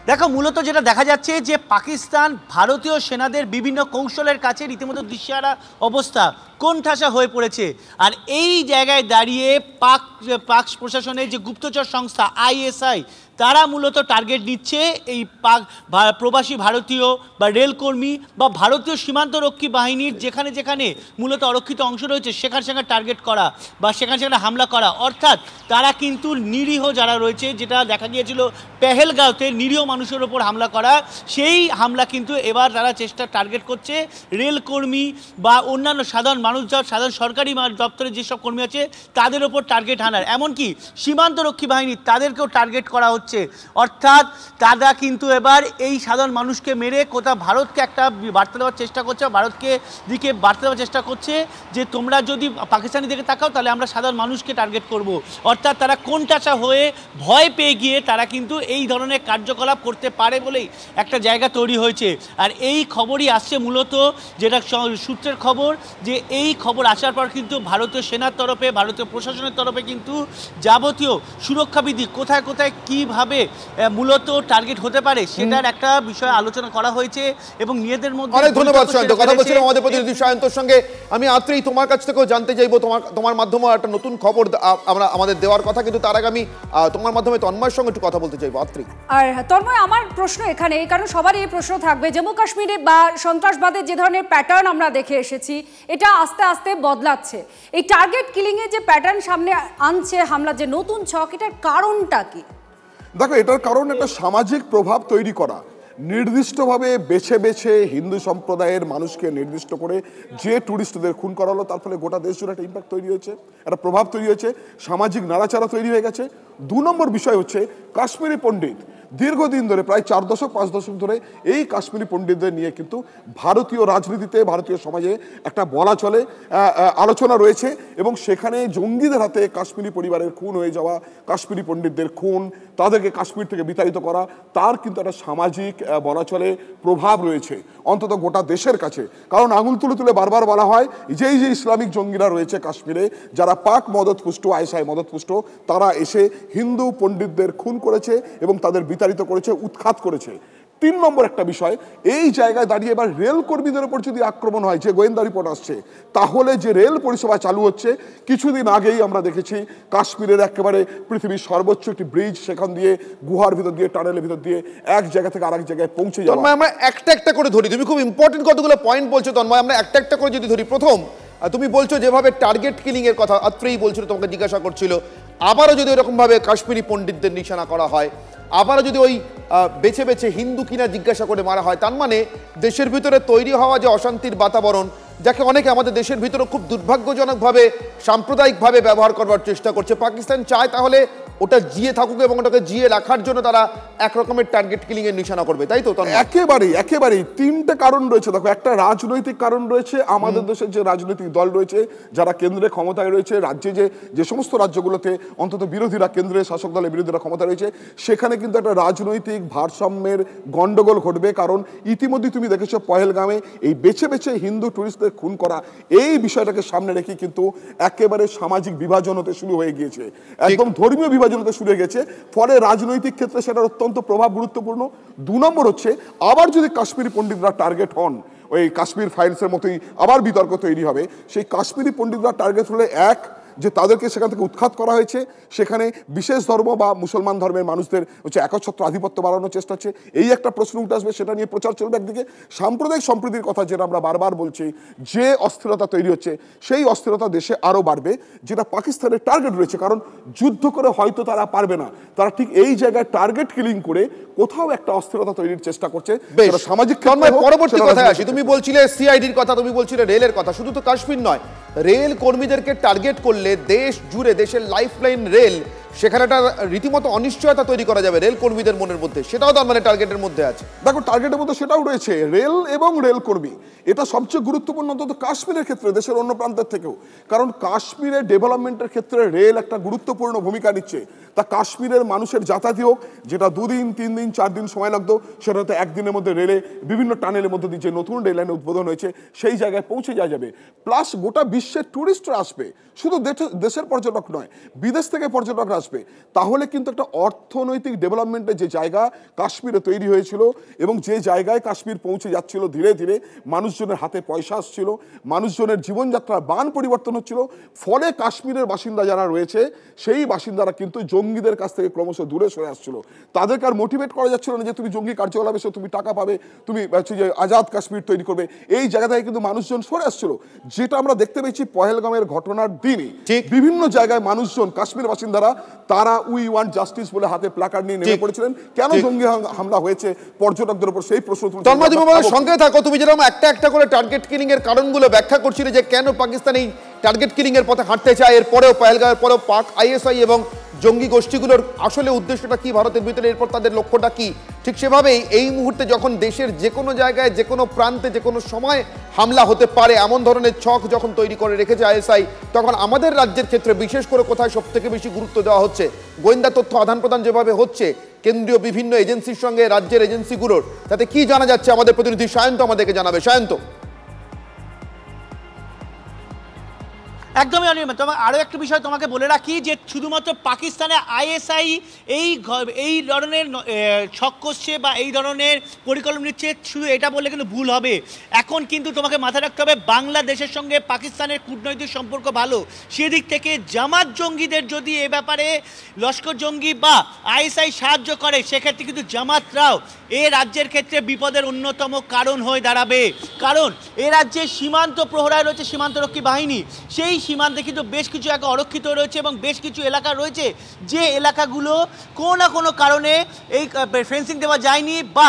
দেখো, মূলত যেটা দেখা যাচ্ছে যে পাকিস্তান ভারতীয় সেনাদের বিভিন্ন কৌশলের কাছে রীতিমতো দিশেহারা অবস্থা, কোণঠাসা হয়ে পড়েছে। আর এই জায়গায় দাঁড়িয়ে পাক প্রশাসনের যে গুপ্তচর সংস্থা আইএসআই, তারা মূলত টার্গেট নিচ্ছে এই প্রবাসী ভারতীয় বা রেলকর্মী বা ভারতীয় সীমান্তরক্ষী বাহিনীর যেখানে যেখানে মূলত অরক্ষিত অংশ রয়েছে সেখানে সেখানে টার্গেট করা বা সেখানে সেখানে হামলা করা। অর্থাৎ তারা কিন্তু নিরীহ যারা রয়েছে, যেটা দেখা গিয়েছিল পেহেলগাঁওতে নিরীহ মানুষের ওপর হামলা করা, সেই হামলা কিন্তু এবার তারা টার্গেট করছে রেলকর্মী বা অন্যান্য সাধারণ মানুষ, সাধারণ সরকারি দপ্তরে যেসব কর্মী আছে তাদের ওপর টার্গেট হানার। এমনকি সীমান্তরক্ষী বাহিনী তাদেরকেও টার্গেট করা হচ্ছে। অর্থাৎ তারা কিন্তু এবার এই সাধারণ মানুষকে মেরে কোথাও ভারতকে একটা বার্তা দেওয়ার চেষ্টা করছে, ভারতকে দিকে বার্তা দেওয়ার চেষ্টা করছে যে তোমরা যদি পাকিস্তানি দিকে তাকাও তাহলে আমরা সাধারণ মানুষকে টার্গেট করব। অর্থাৎ তারা কোণঠাসা হয়ে ভয় পেয়ে গিয়ে তারা কিন্তু এই ধরনের কার্যকলাপ করতে পারে বলেই একটা জায়গা তৈরি হয়েছে। আর এই খবরই আসছে মূলত, যেটা সূত্রের খবর, যে এই খবর আসার পর কিন্তু ভারতীয় সেনার তরফে, ভারতীয় প্রশাসনের তরফে কিন্তু যাবতীয় সুরক্ষাবিধি কোথায় কোথায় কীভাবে মূলত টার্গেট হতে পারে সেটার একটা বিষয় আলোচনা করা হয়েছে এবং নিজেদের মধ্যে। অনেক ধন্যবাদ সায়ন্ত। কথা বলছিলাম আমাদের প্রতিনিধি সায়ন্তর সঙ্গে। আমি আত্রেই তোমার কাছ থেকেও জানতে চাইবো, তোমার মাধ্যমে একটা নতুন খবর আমরা আমাদের দেওয়ার কথা, কিন্তু তার আগে আমি তোমার মাধ্যমে তন্ময়ের সঙ্গে একটু কথা বলতে চাইবো। আত্রেই। আর তন্ময়, আমার প্রশ্ন এখানে, কারণ সবারই এই প্রশ্ন থাকবে, জম্মু কাশ্মীরে বা সন্ত্রাসবাদের যে ধরনের প্যাটার্ন আমরা দেখে এসেছি এটা আস্তে আস্তে বদলাচ্ছে। এই টার্গেট কিলিংয়ের যে প্যাটার্ন সামনে আনছে হামলার যে নতুন ছক, এটার কারণটা কি? দেখো, এটার কারণ একটা সামাজিক প্রভাব তৈরি করা, নির্দিষ্টভাবে বেছে বেছে হিন্দু সম্প্রদায়ের মানুষকে নির্দিষ্ট করে যে টুরিস্টদের খুন করা হলো, তার ফলে গোটা দেশ জুড়ে একটা ইম্প্যাক্ট তৈরি হয়েছে, একটা প্রভাব তৈরি হয়েছে, সামাজিক নাড়াচাড়া তৈরি হয়ে গেছে। দু নম্বর বিষয় হচ্ছে কাশ্মীরি পণ্ডিত। দীর্ঘদিন ধরে প্রায় 4 দশক 5 দশক ধরে এই কাশ্মীরি পণ্ডিতদের নিয়ে কিন্তু ভারতীয় রাজনীতিতে, ভারতীয় সমাজে একটা বলা চলে আলোচনা রয়েছে, এবং সেখানে জঙ্গিদের হাতে কাশ্মীরি পরিবারের খুন হয়ে যাওয়া, কাশ্মীরি পণ্ডিতদের খুন, তাদেরকে কাশ্মীর থেকে বিতাড়িত করা, তার কিন্তু একটা সামাজিক বলা চলে প্রভাব রয়েছে অন্তত গোটা দেশের কাছে। কারণ আঙুল তুলে তুলে বারবার বলা হয় যে এই যে ইসলামিক জঙ্গিরা রয়েছে কাশ্মীরে, যারা পাক মদতপুষ্ট, আইএসআই মদতপুষ্ট, তারা এসে হিন্দু পণ্ডিতদের খুন করেছে এবং তাদের বিতাড়িত করেছে, উৎখাত করেছে। 3 নম্বর একটা বিষয়, এই জায়গায় দাঁড়িয়ে এবার রেল কর্মীদের উপর যদি আক্রমণ হয়, যে গোয়েন্দা রিপোর্ট আসছে, তাহলে যে রেল পরিষেবা চালু হচ্ছে, কিছুদিন আগেই আমরা দেখেছি কাশ্মীরের একেবারে পৃথিবীর সর্বোচ্চ একটি ব্রিজ, সেখান দিয়ে গুহার ভিতর দিয়ে, টানেলের ভিতর দিয়ে এক জায়গা থেকে আরেক জায়গায় পৌঁছে যাওয়া। তন্ময়, আমরা একটা একটা করে ধরি, তুমি খুব ইম্পর্টেন্ট কতগুলো পয়েন্ট বলছো তন্ময়, আমরা একটা একটা করে যদি ধরি। প্রথম, তুমি বলছো যেভাবে টার্গেট কিলিং এর কথা আত্রেই বলছিল, তোমাকে জিজ্ঞাসা করছিল, আবারও যদি এরকম ভাবে কাশ্মীরি পণ্ডিতদের নিশানা করা হয়, আবারও যদি ওই বেছে বেছে হিন্দু কিনা জিজ্ঞাসা করে মারা হয়, তার মানে দেশের ভিতরে তৈরি হওয়া যে অশান্তির বাতাবরণ, যাকে অনেকে আমাদের দেশের ভিতরে খুব দুর্ভাগ্যজনকভাবে সাম্প্রদায়িকভাবে ব্যবহার করবার চেষ্টা করছে, পাকিস্তান চায় তাহলে ওটা জিয়ে থাকুক এবং ওটাকে জিয়ে রাখার জন্য তারা এক রকমের টার্গেট কিলিং এর নিশানা করবে, তাই তো? একেবারেই 3টে কারণ রয়েছে। দেখো, একটা রাজনৈতিক কারণ রয়েছে, আমাদের দেশের যে রাজনৈতিক দল রয়েছে, যারা কেন্দ্রে ক্ষমতায় রয়েছে, রাজ্যে যে সমস্ত রাজ্যগুলোতে অন্তত বিরোধীরা, কেন্দ্রের শাসক দলের বিরোধীরা ক্ষমতা রয়েছে, সেখানে কিন্তু একটা রাজনৈতিক ভারসাম্যের গন্ডগোল ঘটবে। কারণ ইতিমধ্যে তুমি দেখেছো পহেলগামে এই বেছে বেছে হিন্দু টুরিস্টদের খুন করা, এই বিষয়টাকে সামনে রেখে কিন্তু একেবারে সামাজিক বিভাজন হতে শুরু হয়ে গিয়েছে, একদম ধর্মীয় বিভাজন হতে শুরু হয়ে গেছে। ফলে রাজনৈতিক ক্ষেত্রে সেটার অত্যন্ত প্রভাব গুরুত্বপূর্ণ। 2 নম্বর হচ্ছে, আবার যদি কাশ্মীরি পণ্ডিতরা টার্গেট হন, ওই কাশ্মীর ফাইলসের মতোই আবার বিতর্ক তৈরি হবে। সেই কাশ্মীরি পণ্ডিতরা টার্গেট হলে, এক, যে তাদেরকে সেখান থেকে উৎখাত করা হয়েছে, সেখানে বিশেষ ধর্ম বা মুসলমান ধর্মের মানুষদের হচ্ছে একচ্ছত্র আধিপত্য বাড়ানোর চেষ্টা হচ্ছে, এই একটা প্রশ্ন উঠে আসবে, সেটা নিয়ে প্রচার চলবে। একদিকে সাম্প্রদায়িক সম্প্রীতির কথা যেটা আমরা বারবার বলছি, যে অস্থিরতা তৈরি হচ্ছে, সেই অস্থিরতা দেশে আরও বাড়বে, যেটা পাকিস্তানের টার্গেট রয়েছে। কারণ যুদ্ধ করে হয়তো তারা পারবে না, তারা ঠিক এই জায়গায় টার্গেট কিলিং করে কোথাও একটা অস্থিরতা তৈরির চেষ্টা করছে। সামাজিক পরবর্তী কথায় আসি, তুমি বলছিলে সিআইডির কথা, তুমি বলছিলে রেলের কথা। শুধু তো কাশ্মীর নয়, রেল কর্মীদেরকে টার্গেট করলে দেশ জুড়ে, দেশের লাইফলাইন রেল, সেখানে একটা রীতিমতো অনিশ্চয়তা তৈরি করা যাবে রেল কর্মীদের মনের মধ্যে, সেটাও তার মানে টার্গেটের মধ্যে আছে। দেখো, টার্গেটের মধ্যে সেটাও রয়েছে, রেল এবং রেল কর্মী, এটা সবচেয়ে গুরুত্বপূর্ণ অন্তত কাশ্মীরের ক্ষেত্রে, দেশের অন্য প্রান্তের থেকেও। কারণ কাশ্মীরের ডেভেলপমেন্টের ক্ষেত্রে রেল একটা গুরুত্বপূর্ণ ভূমিকা নিচ্ছে। তা কাশ্মীরের মানুষের যাতায়াতই হোক, যেটা 2 দিন 3 দিন 4 দিন সময় লাগতো, সেটা হয়তো 1 দিনের মধ্যে রেলে বিভিন্ন টানেলের মধ্যে দিয়ে যে নতুন রেল লাইনের উদ্বোধন হয়েছে, সেই জায়গায় পৌঁছে যাওয়া যাবে। প্লাস গোটা বিশ্বের টুরিস্টরা আসবে, শুধু দেশের পর্যটক নয়, বিদেশ থেকে পর্যটকরা আসবে। তাহলে কিন্তু একটা অর্থনৈতিক ডেভেলপমেন্টের যে জায়গা কাশ্মীরে তৈরি হয়েছিল, এবং যে জায়গায় কাশ্মীর পৌঁছে যাচ্ছিল, ধীরে ধীরে মানুষজনের হাতে পয়সা আসছিল, মানুষজনের জীবনযাত্রার বান পরিবর্তন হচ্ছিল। ফলে কাশ্মীরের বাসিন্দা যারা রয়েছে, সেই বাসিন্দারা কিন্তু জঙ্গিদের কাছ থেকে ক্রমশ দূরে সরে আসছিল। তাদেরকে আর মোটিভেট করা যাচ্ছিল না যে তুমি জঙ্গি কার্যকলাপে এসে তুমি টাকা পাবে, তুমি যে আজাদ কাশ্মীর তৈরি করবে, এই জায়গা থেকে কিন্তু মানুষজন সরে আসছিল। যেটা আমরা দেখতে পেয়েছি পহেলগামের ঘটনার দিনই, বিভিন্ন জায়গায় মানুষজন, কাশ্মীর বাসিন্দারা, তারা উই ওয়ান্ট জাস্টিস বলে হাতে প্ল্যাকার্ড নিয়ে নেমে পড়েছিলেন। কেন জঙ্গি হামলা হয়েছে পর্যটকদের উপর, সেই প্রশ্ন সঙ্গে থাকো। তুমি যেরকম একটা একটা করে টার্গেট কিলিং এর কারণগুলো ব্যাখ্যা করছিলে, যে কেন পাকিস্তান এই টার্গেট কিলিং এর পথে হাঁটতে চায়, এরপরেও পহেলগামের পরেও পাক আইএসআই এবং জঙ্গি গোষ্ঠীগুলোর আসলে উদ্দেশ্যটা কি ভারতের ভিতরে, এরপর তাদের লক্ষ্যটা কি, ঠিক সেভাবেই এই মুহূর্তে যখন দেশের যে কোনো জায়গায়, যে কোনো প্রান্তে, যে কোনো সময় হামলা হতে পারে, এমন ধরনের ছক যখন তৈরি করে রেখেছে আইএসআই, তখন আমাদের রাজ্যের ক্ষেত্রে বিশেষ করে কোথায় সব থেকে বেশি গুরুত্ব দেওয়া হচ্ছে, গোয়েন্দা তথ্য আদান প্রদান যেভাবে হচ্ছে কেন্দ্রীয় বিভিন্ন এজেন্সির সঙ্গে রাজ্যের এজেন্সিগুলোর, তাতে কি জানা যাচ্ছে আমাদের প্রতিনিধি সায়ন্ত আমাদেরকে জানাবে। সায়ন্ত। একদমই অনির্বাণ। তোমার আরও একটা বিষয় তোমাকে বলে রাখি, যে শুধুমাত্র পাকিস্তানে আইএসআই এই ধরনের ছক কষছে বা এই ধরনের পরিকল্পনা নিচ্ছে, শুধু এটা বললে কিন্তু ভুল হবে। এখন কিন্তু তোমাকে মাথায় রাখতে হবে, বাংলাদেশের সঙ্গে পাকিস্তানের কূটনৈতিক সম্পর্ক ভালো, সেদিক থেকে জামাত জঙ্গিদের যদি এ ব্যাপারে লস্কর জঙ্গি বা আইএসআই সাহায্য করে, সেক্ষেত্রে কিন্তু জামাতরাও এ রাজ্যের ক্ষেত্রে বিপদের অন্যতম কারণ হয়ে দাঁড়াবে। কারণ এ রাজ্যে সীমান্ত প্রহরায় রয়েছে সীমান্তরক্ষী বাহিনী, সেই সীমান্তে কিন্তু বেশ কিছু এলাকা অরক্ষিত রয়েছে এবং বেশ কিছু এলাকা রয়েছে যে এলাকাগুলো কোনো না কোনো কারণে এই ফেন্সিং দেওয়া যায়নি বা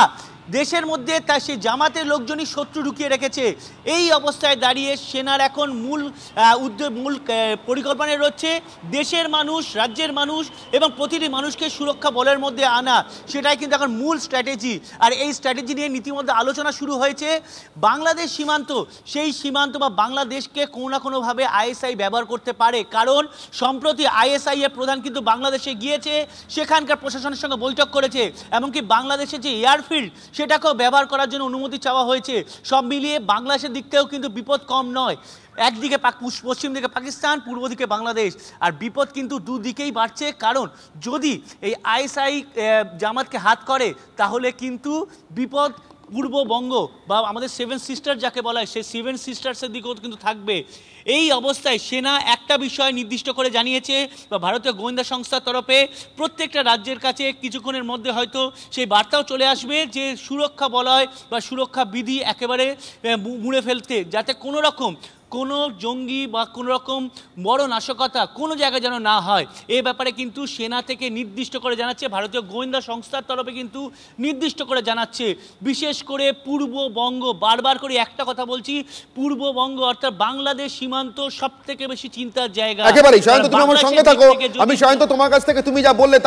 দেশের মধ্যে তার সেই জামাতের লোকজনই শত্রু ঢুকিয়ে রেখেছে। এই অবস্থায় দাঁড়িয়ে সেনার এখন মূল পরিকল্পনায় রয়েছে দেশের মানুষ, রাজ্যের মানুষ এবং প্রতিটি মানুষকে সুরক্ষা বলের মধ্যে আনা, সেটাই কিন্তু এখন মূল স্ট্র্যাটেজি। আর এই স্ট্র্যাটেজি নিয়ে নীতিমধ্যে আলোচনা শুরু হয়েছে। বাংলাদেশ সীমান্ত, সেই সীমান্ত বা বাংলাদেশকে কোনো না কোনোভাবে আইএসআই ব্যবহার করতে পারে, কারণ সম্প্রতি আইএসআই এর প্রধান কিন্তু বাংলাদেশে গিয়েছে, সেখানকার প্রশাসনের সঙ্গে বৈঠক করেছে, এমনকি বাংলাদেশের যে এয়ারফিল্ড সেটাকেও ব্যবহার করার জন্য অনুমতি চাওয়া হয়েছে। সব মিলিয়ে বাংলাদেশের দিক থেকেও কিন্তু বিপদ কম নয়। একদিকে পশ্চিম দিকে পাকিস্তান, পূর্ব দিকে বাংলাদেশ, আর বিপদ কিন্তু দুদিকেই বাড়ছে। কারণ যদি এই আইএসআই জামাতকে হাত করে তাহলে কিন্তু বিপদ পূর্ববঙ্গ বা আমাদের সেভেন সিস্টার যাকে বলা হয় সেই সেভেন সিস্টার্সের দিকেও কিন্তু থাকবে। এই অবস্থায় সেনা একটা বিষয় নির্দিষ্ট করে জানিয়েছে বা ভারতীয় গোয়েন্দা সংস্থার তরফে প্রত্যেকটা রাজ্যের কাছে কিছুক্ষণের মধ্যে হয়তো সেই বার্তাও চলে আসবে যে সুরক্ষা বলয় বা সুরক্ষা বিধি একেবারে মুড়ে ফেলতে, যাতে কোনো রকম কোনো জঙ্গি বা কোনো রকম বড় নাশকতা কোনো জায়গায় যেন না হয়। এ ব্যাপারে কিন্তু সেনা থেকে নির্দিষ্ট করে জানাচ্ছে, ভারতীয় গোয়েন্দা সংস্থার তরফে কিন্তু নির্দিষ্ট করে জানাচ্ছে। বিশেষ করে পূর্ববঙ্গ, বারবার করে একটা কথা বলছি, পূর্ববঙ্গ অর্থাৎ বাংলাদেশ সীমান্ত সব থেকে বেশি চিন্তার জায়গা। একেবারে সায়ন্ত, তুমি আমার সঙ্গে থাকো। আমি সায়ন্ত তোমার কাছ থেকে তুমি যা বললে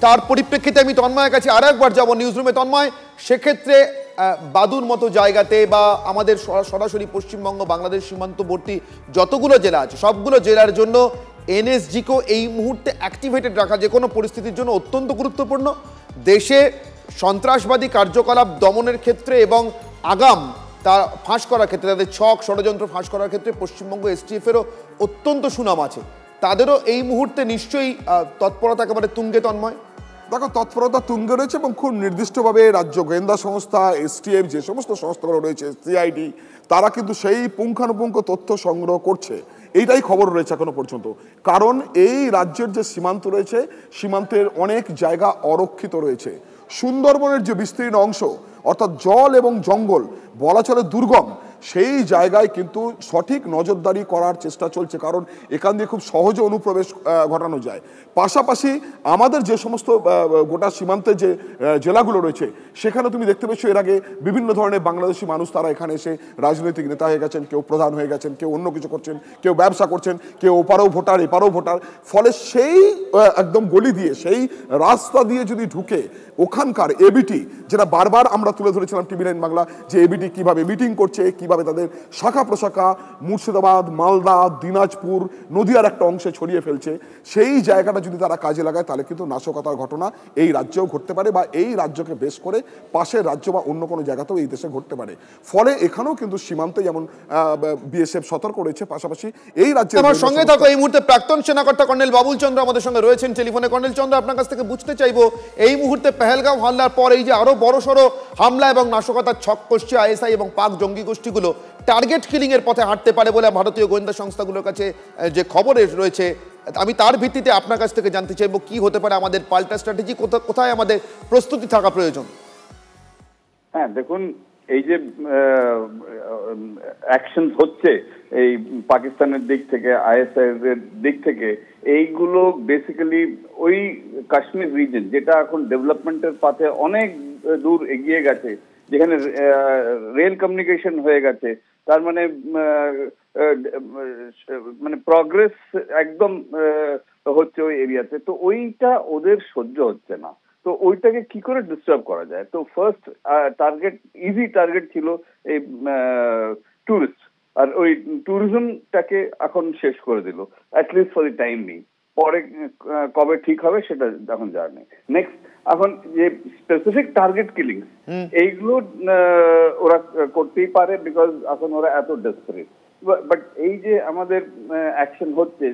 তার পরিপ্রেক্ষিতে আমি তন্ময়ের কাছে আরো একবার যাবো নিউজ রুমে। তন্ময়, সেক্ষেত্রে বাদুর মতো জায়গাতে বা আমাদের সরাসরি পশ্চিমবঙ্গ বাংলাদেশ সীমান্তবর্তী যতগুলো জেলা আছে সবগুলো জেলার জন্য এনএসজিকেও এই মুহূর্তে অ্যাক্টিভেটেড রাখা যে কোনো পরিস্থিতির জন্য অত্যন্ত গুরুত্বপূর্ণ। দেশে সন্ত্রাসবাদী কার্যকলাপ দমনের ক্ষেত্রে এবং আগাম তা ফাঁস করার ক্ষেত্রে, তাদের ছক ষড়যন্ত্র ফাঁস করার ক্ষেত্রে পশ্চিমবঙ্গ এসটিএফেরও অত্যন্ত সুনাম আছে। তাদেরও এই মুহূর্তে নিশ্চয়ই তৎপরতা একেবারে তুঙ্গে। তন্ময়, দেখো, তৎপরতা তুঙ্গে রয়েছে এবং খুব নির্দিষ্টভাবে রাজ্য গোয়েন্দা সংস্থা, এসটিএফ, যে সমস্ত সংস্থাগুলো রয়েছে, সিআইডি, তারা কিন্তু সেই পুঙ্খানুপুঙ্খ তথ্য সংগ্রহ করছে। এইটাই খবর রয়েছে এখনো পর্যন্ত। কারণ এই রাজ্যের যে সীমান্ত রয়েছে, সীমান্তের অনেক জায়গা অরক্ষিত রয়েছে। সুন্দরবনের যে বিস্তীর্ণ অংশ, অর্থাৎ জল এবং জঙ্গল, বলা চলে দুর্গম, সেই জায়গায় কিন্তু সঠিক নজরদারি করার চেষ্টা চলছে, কারণ এখান দিয়ে খুব সহজে অনুপ্রবেশ ঘটানো যায়। পাশাপাশি আমাদের যে সমস্ত গোটা সীমান্তে যে জেলাগুলো রয়েছে সেখানে তুমি দেখতে পেয়েছো এর আগে বিভিন্ন ধরনের বাংলাদেশি মানুষ তারা এখানে এসে রাজনৈতিক নেতা হয়ে গেছেন, কেউ প্রধান হয়ে গেছেন, কেউ অন্য কিছু করছেন, কেউ ব্যবসা করছেন, কেউ ওপারেও ভোটার এপারেও ভোটার। ফলে সেই একদম গলি দিয়ে, সেই রাস্তা দিয়ে যদি ঢুকে ওখানকার এবিটি, যেটা বারবার আমরা তুলে ধরেছিলাম টিভি9 বাংলা, যে এবিটি কিভাবে মিটিং করছে, কিভাবে তাদের শাখা প্রশাখা মুর্শিদাবাদ, মালদা, দিনাজপুর, নদিয়ার একটা অংশে ছড়িয়ে ফেলছে, সেই জায়গাটা যদি তারা কাজে লাগায় তাহলে কিন্তু নাশকতার ঘটনা এই রাজ্যেও ঘটতে পারে বা এই রাজ্যকে বেশ করে পাশের রাজ্য বা অন্য কোনো জায়গাতেও এই দেশে ঘটতে পারে। ফলে এখানেও কিন্তু সীমান্তে যেমন বিএসএফ সতর্ক রয়েছে, পাশাপাশি এই রাজ্যে আমার সঙ্গে থাকো এই মুহূর্তে প্রাক্তন সেনাকর্তা কর্নেল বাবুল চন্দ্র আমাদের সঙ্গে রয়েছেন টেলিফোনে। কর্নেল চন্দ্র, আপনার কাছ থেকে বুঝতে চাইবো, এই মুহূর্তে পেহেলগাঁও হামলার পর এই যে আরো বড়সড় হামলা এবং নাশকতার ছক কষছে আইএসআই এবং পাক জঙ্গি গোষ্ঠীগুলো, টার্গেট কিলিং এর পথে হাঁটতে পারে বলে ভারতীয় গোয়েন্দা সংস্থাগুলোর কাছে যে খবর রয়েছে, আমি তার ভিত্তিতে আপনার কাছ থেকে জানতে চাইবো কি হতে পারে আমাদের পাল্টা স্ট্র্যাটেজি, কোথায় আমাদের প্রস্তুতি থাকা প্রয়োজন? হ্যাঁ, দেখুন, এই যে অ্যাকশন হচ্ছে এই পাকিস্তানের দিক থেকে, আইএসআই এর দিক থেকে, এইগুলো বেসিক্যালি ওই কাশ্মীর রিজন যেটা এখন ডেভেলপমেন্টের পথে অনেক দূর এগিয়ে গেছে, যেখানে রেল কমিউনিকেশন হয়ে গেছে, তার মানে প্রগ্রেস একদম হচ্ছে ওই এরিয়াতে। তো ওইটা ওদের সহ্য হচ্ছে না, তো ওইটাকে কি করে ডিস্টার্ব করা যায়। তো ফার্স্ট টার্গেট, ইজি টার্গেট ছিল এই ট্যুরিস্ট, আর ওই ট্যুরিজমটাকে এখন শেষ করে দিল, at least for the time being. পরে কবে ঠিক হবে সেটা এখন জানি। নেক্সট, এখন যে স্পেসিফিক টার্গেট কিলিং এইগুলো ওরা করতেই পারে, বিকজ এখন ওরা এত ডেসপারেট। বাট এই যে আমাদের অ্যাকশন হচ্ছে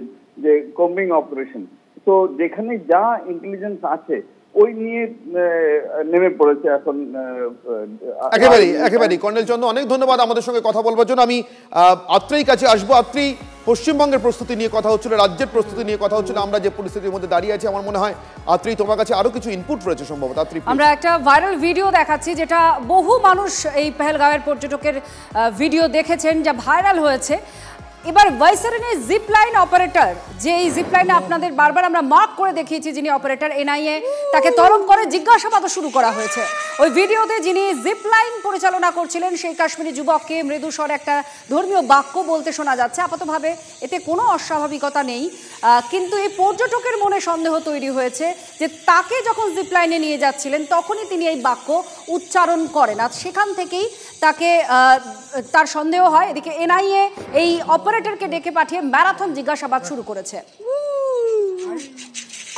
যে কম্বিং অপারেশন, তো যেখানে যা ইন্টেলিজেন্স আছে ওই নিয়ে নেমে পড়েছে এখন। একেবারেই কর্নেল চন্দ্র, অনেক ধন্যবাদ আমাদের সঙ্গে কথা বলবার জন্য। আমি আত্রেই কাছে আসবো। আত্রেই, পশ্চিমবঙ্গের প্রস্তুতি নিয়ে কথা হচ্ছিল, রাজ্যের প্রস্তুতি নিয়ে কথা হচ্ছিল, আমরা যে পরিস্থিতির মধ্যে দাঁড়িয়ে আছি, আমার মনে হয় আত্রেই তোমার কাছে আরো কিছু ইনপুট রয়েছে সম্ভবত। আমরা একটা ভাইরাল ভিডিও দেখাচ্ছি, যেটা বহু মানুষ এই পেহেলগাঁওয়ের পর্যটকের ভিডিও দেখেছেন, যা ভাইরাল হয়েছে। এবার ভাইসরেনের জিপ লাইন অপারেটর, যে এই জিপ লাইনে আপনাদের বারবার আমরা মার্ক করে দেখিয়েছি যিনি অপারেটর, এনআইএ তাকে তলব করে জিজ্ঞাসাবাদও শুরু করা হয়েছে। ওই ভিডিওতে যিনি জিপ লাইন পরিচালনা করছিলেন সেই কাশ্মীরি যুবককে মৃদু স্বরে একটা ধর্মীয় বাক্য বলতে শোনা যাচ্ছে। আপাতভাবে এতে কোনো অস্বাভাবিকতা নেই, কিন্তু এই পর্যটকের মনে সন্দেহ তৈরি হয়েছে যে তাকে যখন জিপ লাইনে নিয়ে যাচ্ছিলেন তখনই তিনি এই বাক্য উচ্চারণ করেন, আর সেখান থেকেই তাকে তার সন্দেহ হয়। এদিকে এনআইএ এই অপারেটরকে ডেকে পাঠিয়ে ম্যারাথন জিজ্ঞাসাবাদ শুরু করেছে।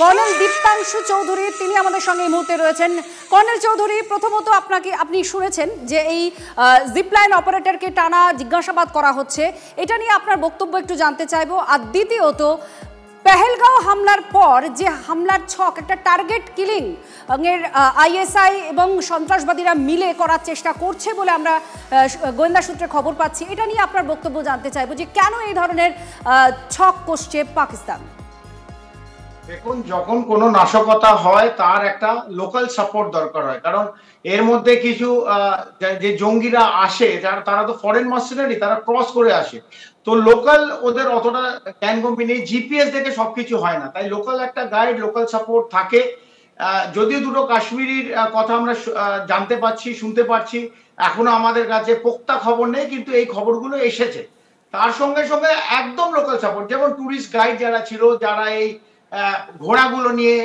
কর্নেল দীপ্তাংশু চৌধুরী তিনি আমাদের সঙ্গে এই মুহূর্তে রয়েছেন। কর্নেল চৌধুরী, প্রথমত আপনি শুনেছেন যে এই জিপলাইন অপারেটরকে টানা জিজ্ঞাসাবাদ করা হচ্ছে, এটা নিয়ে আপনার বক্তব্য একটু জানতে চাইবো। আর দ্বিতীয়ত, পেহেলগাঁও হামলার পর যে হামলার ছক, একটা টার্গেট কিলিং এর আইএসআই এবং সন্ত্রাসবাদীরা মিলে করার চেষ্টা করছে বলে আমরা গোয়েন্দা সূত্রে খবর পাচ্ছি, এটা নিয়ে আপনার বক্তব্য জানতে চাইবো যে কেন এই ধরনের ছক কষছে পাকিস্তান। দেখুন, যখন কোনো নাশকতা হয় তার একটা লোকাল সাপোর্ট দরকার হয়, কারণ এর মধ্যে কিছু যে জঙ্গিরা আসে তারা তো ফরেন মার্সেনারি, তারা ক্রস করে আসে, তো লোকাল ওদের অতটা জ্ঞানগম্ভী নেই, জিপিএস দেখে সবকিছু হয় না, তাই লোকাল একটা গাইড, লোকাল সাপোর্ট থাকে। যদিও দুটো কাশ্মীরির কথা আমরা জানতে পাচ্ছি, শুনতে পাচ্ছি, এখনো আমাদের কাছে পোক্তা খবর নেই, কিন্তু এই খবরগুলো এসেছে। তার সঙ্গে সঙ্গে একদম লোকাল সাপোর্ট, যেমন টুরিস্ট গাইড যারা ছিল, যারা এই ঘোড়াগুলো নিয়ে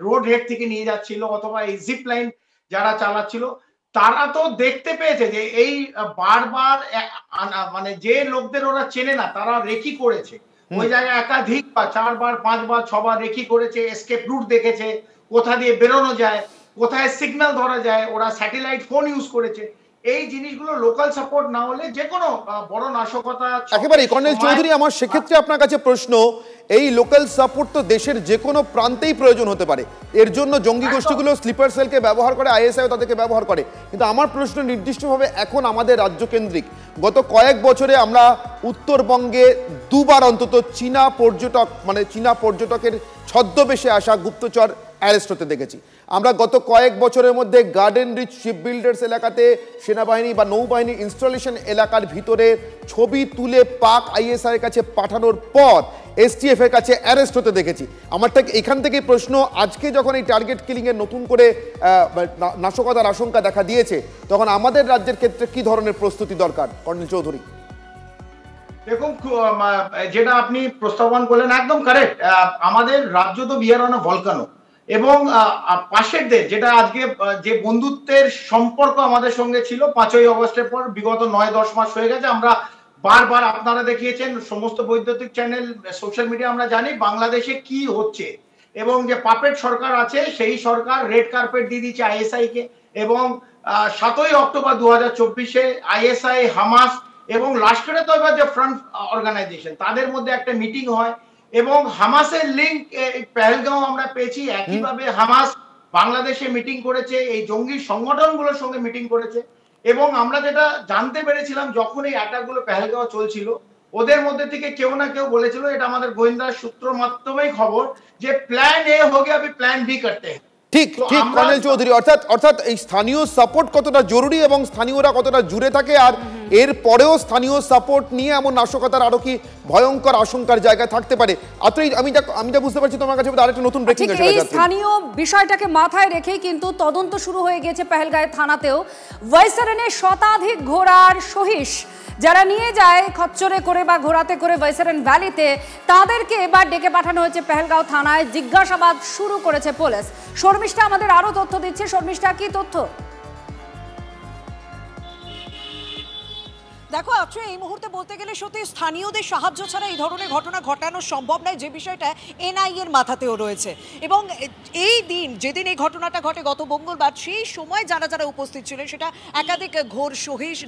রোড হেড থেকে নিয়ে যাচ্ছিল, অথবা এই জিপ লাইন যারা চালাচ্ছিল, তারা তো দেখতে পেয়েছে যে এই বারবার মানে যে লোকদের ওরা চেনে না তারা রেকি করেছে ওই জায়গায় একাধিক বা 4 বার 5 বার 6 বার রেকি করেছে, এসকেপ রুট দেখেছে, কোথা দিয়ে বেরোনো যায়, কোথায় সিগন্যাল ধরা যায়, ওরা স্যাটেলাইট ফোন ইউজ করেছে। এই জিনিসগুলো লোকাল সাপোর্ট না হলে যে কোনো বড় নাশকতা একেবারে। কর্নেল চৌধুরী, আমার সেক্ষেত্রে আপনার কাছে প্রশ্ন, এই লোকাল সাপোর্ট তো দেশের যে কোনো প্রান্তেই প্রয়োজন হতে পারে, এর জন্য জঙ্গি গোষ্ঠীগুলো স্লিপার সেলকে ব্যবহার করে, আইএসআইও তাদেরকে ব্যবহার করে, কিন্তু আমার প্রশ্ন নির্দিষ্টভাবে এখন আমাদের রাজ্যকেন্দ্রিক। গত কয়েক বছরে আমরা উত্তরবঙ্গে দুবার অন্তত চীনা পর্যটকের ছদ্মবেশে আসা গুপ্তচর অ্যারেস্ট হতে দেখেছি। আমরা গত কয়েক বছরের মধ্যে গার্ডেন রিচ শিপ বিল্ডার্স এলাকাতে সেনাবাহিনী বা নৌবাহিনী ইনস্টলেশন এলাকার ভিতরে ছবি তুলে পাক আইএসআই এর কাছে পাঠানোর পর এসটিএফ এর কাছে অ্যারেস্ট হতে দেখেছি। আমার ঠিক এখান থেকে প্রশ্ন, আজকে যখন এই টার্গেট কিলিং এর নতুন করে নাশকতার আশঙ্কা দেখা দিয়েছে, তখন আমাদের রাজ্যের ক্ষেত্রে কি ধরনের প্রস্তুতি দরকার কর্নেল চৌধুরী? দেখুন, যেটা আপনি প্রস্তাবন করলেন একদম কারেক্ট। আমাদের রাজ্য তো বিহার অন ভলকানো, এবং পাশের দেশ যেটা আজকে যে বন্ধুত্বের সম্পর্ক আমাদের সঙ্গে ছিল 5ই অগস্টের পর বিগত 9-10 মাস হয়ে গেছে, আমরা বারবার আপনারা দেখিয়েছেন, সমস্ত বৈদ্যুতিক চ্যানেল, সোশ্যাল মিডিয়া আমরা জানি বাংলাদেশে কি হচ্ছে, এবং যে পাপেট সরকার আছে সেই সরকার রেড কার্পেট দিয়ে দিচ্ছে আইএসআই কে, এবং 7ই অক্টোবর 2024-এ আইএসআই, হামাস এবং লাস্কের তৈবা যে ফ্রন্ট অর্গানাইজেশন, তাদের মধ্যে একটা মিটিং হয়, এবং হামাসের লিঙ্ক পেহেলগাঁও আমরা পেয়েছি। একইভাবে হামাস বাংলাদেশে মিটিং করেছে, এই জঙ্গি সংগঠনগুলোর সঙ্গে মিটিং করেছে, এবং আমরা যেটা জানতে পেরেছিলাম যখন এই অ্যাটাকগুলো পেহেলগাঁও চলছিল, ওদের মধ্যে থেকে কেউ না কেউ বলেছিল, এটা আমাদের গোয়েন্দা সূত্র মাধ্যমেই খবর, যে প্ল্যান এ হয়ে গিয়ে अभी প্ল্যান বি করতে हैं। ঠিক ঠিক কর্নেল চৌধুরী, অর্থাৎ এই স্থানীয় সাপোর্ট কতটা জরুরি এবং স্থানীয়রা কতটা জুড়ে থাকে, আর এর পরেও স্থানীয় সাপোর্ট নিয়ে এমন নাশকতার আরো কি ভয়ঙ্কর আশঙ্কার জায়গায় থাকতে পারে। আমি যা বুঝতে পারছি তোমার কাছে আরেকটা নতুন ব্রেকিং এসে গেছে। স্থানীয় বিষয়টাকে মাথায় রেখেই কিন্তু তদন্ত শুরু হয়ে গেছে পেহেলগাঁও থানাতেও। ভাইসরেনের শতাধিক ঘোড়ার সহিস যারা নিয়ে যায় খচ্চরে করে বা ঘোড়াতে করে ভাইসরেন ভ্যালিতে, তাদেরকে এবার ডেকে পাঠানো হয়েছে পেহেলগাঁও থানায়, জিজ্ঞাসাবাদ শুরু করেছে পুলিশ। শর্মিষ্ঠা আমাদের আরো তথ্য দিচ্ছে। শর্মিষ্ঠা, কি তথ্য? দেখো অক্ষয়, এই মুহূর্তে বলতে গেলে সত্যি স্থানীয়দের সাহায্য ছাড়া এই ধরনের ঘটনা ঘটানো সম্ভব নয়, যে বিষয়টা এনআই এর মাথাতেও রয়েছে। এবং এই দিন যেদিন এই ঘটনাটা ঘটে গত মঙ্গলবার, সেই সময় যারা যারা উপস্থিত ছিলেন সেটা একাধিক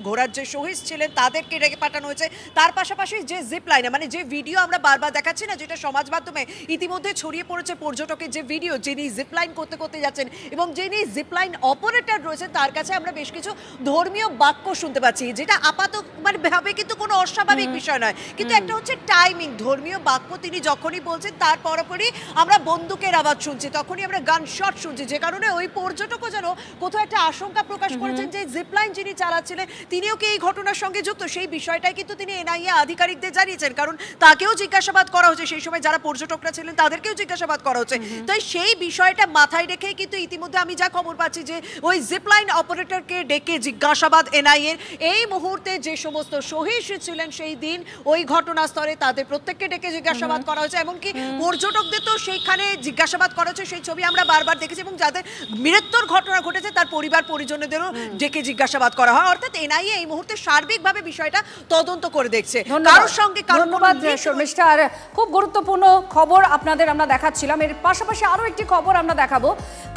ঘোড়ার যে সহিস ছিলেন তাদেরকে ডেকে পাঠানো হয়েছে। তার পাশাপাশি যে জিপ লাইনে, মানে যে ভিডিও আমরা বারবার দেখাচ্ছি না, যেটা সমাজ মাধ্যমে ইতিমধ্যে ছড়িয়ে পড়েছে, পর্যটকের যে ভিডিও, যিনি জিপ লাইন করতে করতে যাচ্ছেন এবং যিনি জিপ লাইন অপারেটর রয়েছেন, তার কাছে আমরা বেশ কিছু ধর্মীয় বাক্য শুনতে পাচ্ছি, যেটা আপাতত মানে ভাবে কিন্তু কোনো অস্বাভাবিক বিষয় নয়, কিন্তু একটা হচ্ছে টাইমিং। ধর্মীয় বাক্য তিনি যখনই বলছেন তার পরপরই আমরা বন্দুকের আওয়াজ শুনছি, তখনই আমরা গান শট শুনছি, যে কারণে ওই পর্যটকও যেন কোথাও একটা আশঙ্কা প্রকাশ করেছেন যে জিপলাইন যিনি চালাচ্ছিলেন তিনিও কি এই ঘটনার সঙ্গে যুক্ত। সেই বিষয়টাই কিন্তু তিনি এনআইএ আধিকারিকদের জানিয়েছেন, কারণ তাকেও জিজ্ঞাসাবাদ করা হচ্ছে, সেই সময় যারা পর্যটকরা ছিলেন তাদেরকেও জিজ্ঞাসাবাদ করা হচ্ছে। তাই সেই বিষয়টা মাথায় রেখেই কিন্তু ইতিমধ্যে আমি যা খবর পাচ্ছি যে ওই জিপলাইন অপারেটরকে ডেকে জিজ্ঞাসাবাদ এনআইএর। এই মুহূর্তে যে সমস্ত শহীদ ছিলেন সেই দিন ওই ঘটনাস্থলে তাদের প্রত্যেককে ডেকে জিজ্ঞাসাবাদ করা হচ্ছে, এমনকি পর্যটকদের তো সেইখানে জিজ্ঞাসাবাদ করা হচ্ছে, সেই ছবি আমরা বারবার দেখেছি, এবং যাদের মৃত্যুর ঘটনা ঘটেছে তার পরিবার পরিজনদেরও ডেকে জিজ্ঞাসাবাদ করা হয়। অর্থাৎ এনআইএ এই মুহূর্তে সার্বিকভাবে বিষয়টা তদন্ত করে দেখছে। কারোর সঙ্গে ধন্যবাদ শর্মিষ্ঠা। আর খুব গুরুত্বপূর্ণ খবর আপনাদের আমরা দেখাচ্ছিলাম, এর পাশাপাশি আরো একটি খবর আমরা দেখাবো।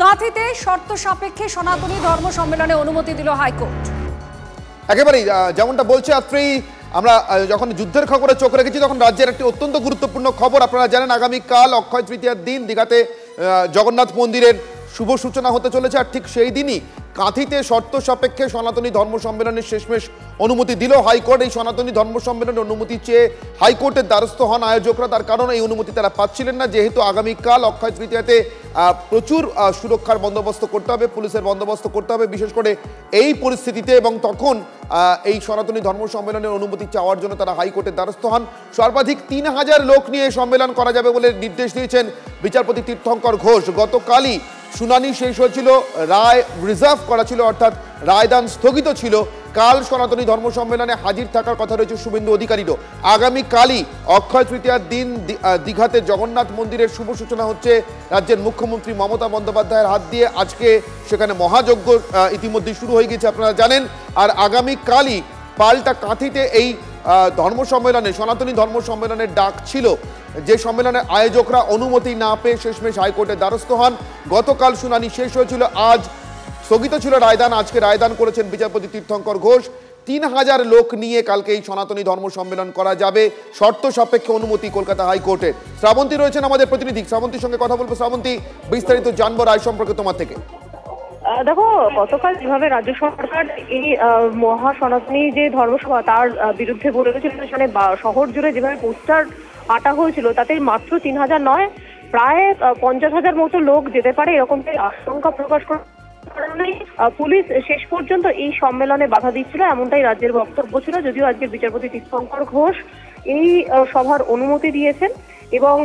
কাঁথিতে শর্ত সাপেক্ষে সনাতনী ধর্ম সম্মেলনে অনুমতি দিল হাইকোর্ট। একেবারেই যেমনটা বলছে আত্রি, আমরা যখন যুদ্ধের খবরে চোখ রেখেছি তখন রাজ্যের একটি অত্যন্ত গুরুত্বপূর্ণ খবর। আপনারা জানেন আগামীকাল অক্ষয় তৃতীয়ার দিন দীঘাতে জগন্নাথ মন্দিরের শুভ সূচনা হতে চলেছে, আর ঠিক সেই দিনই কাঁথিতে শর্ত সাপেক্ষে সনাতনী ধর্ম সম্মেলনের শেষমেশ অনুমতি দিল হাইকোর্ট। এই সনাতনী ধর্ম সম্মেলনের অনুমতি চেয়ে হাইকোর্টের দ্বারস্থ হন আয়োজকরা, তার কারণ এই অনুমতি তারা পাচ্ছিলেন না, যেহেতু আগামীকাল অক্ষয় তৃতীয়াতে প্রচুর সুরক্ষার বন্দোবস্ত করতে হবে, পুলিশের বন্দোবস্ত করতে হবে বিশেষ করে এই পরিস্থিতিতে, এবং তখন এই সনাতনী ধর্ম সম্মেলনের অনুমতি চাওয়ার জন্য তারা হাইকোর্টের দ্বারস্থ হন। সর্বাধিক 3000 লোক নিয়ে সম্মেলন করা যাবে বলে নির্দেশ দিয়েছেন বিচারপতি তীর্থঙ্কর ঘোষ। গতকালই শুনানি শেষ হয়েছিল, রায় রিজার্ভ করা ছিল, অর্থাৎ রায়দান স্থগিত ছিল। কাল সনাতনী ধর্ম সম্মেলনে হাজির থাকার কথা রয়েছে শুভেন্দু অধিকারীরও। আগামীকালই অক্ষয় তৃতীয়ার দিন দীঘাতে জগন্নাথ মন্দিরের শুভ সূচনা হচ্ছে রাজ্যের মুখ্যমন্ত্রী মমতা বন্দ্যোপাধ্যায়ের হাত দিয়ে। আজকে সেখানে মহাযজ্ঞ ইতিমধ্যে শুরু হয়ে গেছে আপনারা জানেন, আর আগামীকালই পাল্টা কাঁথিতে এই ধর্ম সম্মেলনে সনাতনী ধর্ম সম্মেলনের ডাক ছিল, যে সম্মেলনের আয়োজকরা অনুমতি না পেয়ে শেষমেশ হাইকোর্টের দ্বারস্থ হন। গতকাল শুনানি শেষ হয়েছিল, আজ স্থগিত ছিল রায়দান, আজকে রায়দান করেছেন বিচারপতি তীর্থঙ্কর ঘোষ। 3000 লোক নিয়ে কালকে এই সনাতনী ধর্ম সম্মেলন করা যাবে, শর্ত সাপেক্ষে অনুমতি কলকাতা হাইকোর্টের। শ্রাবন্তী রয়েছেন আমাদের প্রতিনিধি, শ্রাবন্তীর সঙ্গে কথা বলবো। শ্রাবন্তী, বিস্তারিত জানবো রায় সম্পর্কে তোমার থেকে। দেখো, গতকাল যেভাবে রাজ্য সরকার এই মহা সনাতনী যে ধর্মসভা তার বিরুদ্ধে বলে গেছিল, সেখানে শহর জুড়ে যেভাবে পোস্টার আটা হয়েছিল তাতে মাত্র 3000 নয়, প্রায় 50,000 মতো লোক যেতে পারে এরকম আশঙ্কা প্রকাশ করে পুলিশ শেষ পর্যন্ত এই সম্মেলনে বাধা দিচ্ছিল, এমনটাই রাজ্যের বক্তব্য ছিল। যদিও আজকে বিচারপতি তীর্থঙ্কর ঘোষ এই সভার অনুমতি দিয়েছেন এবং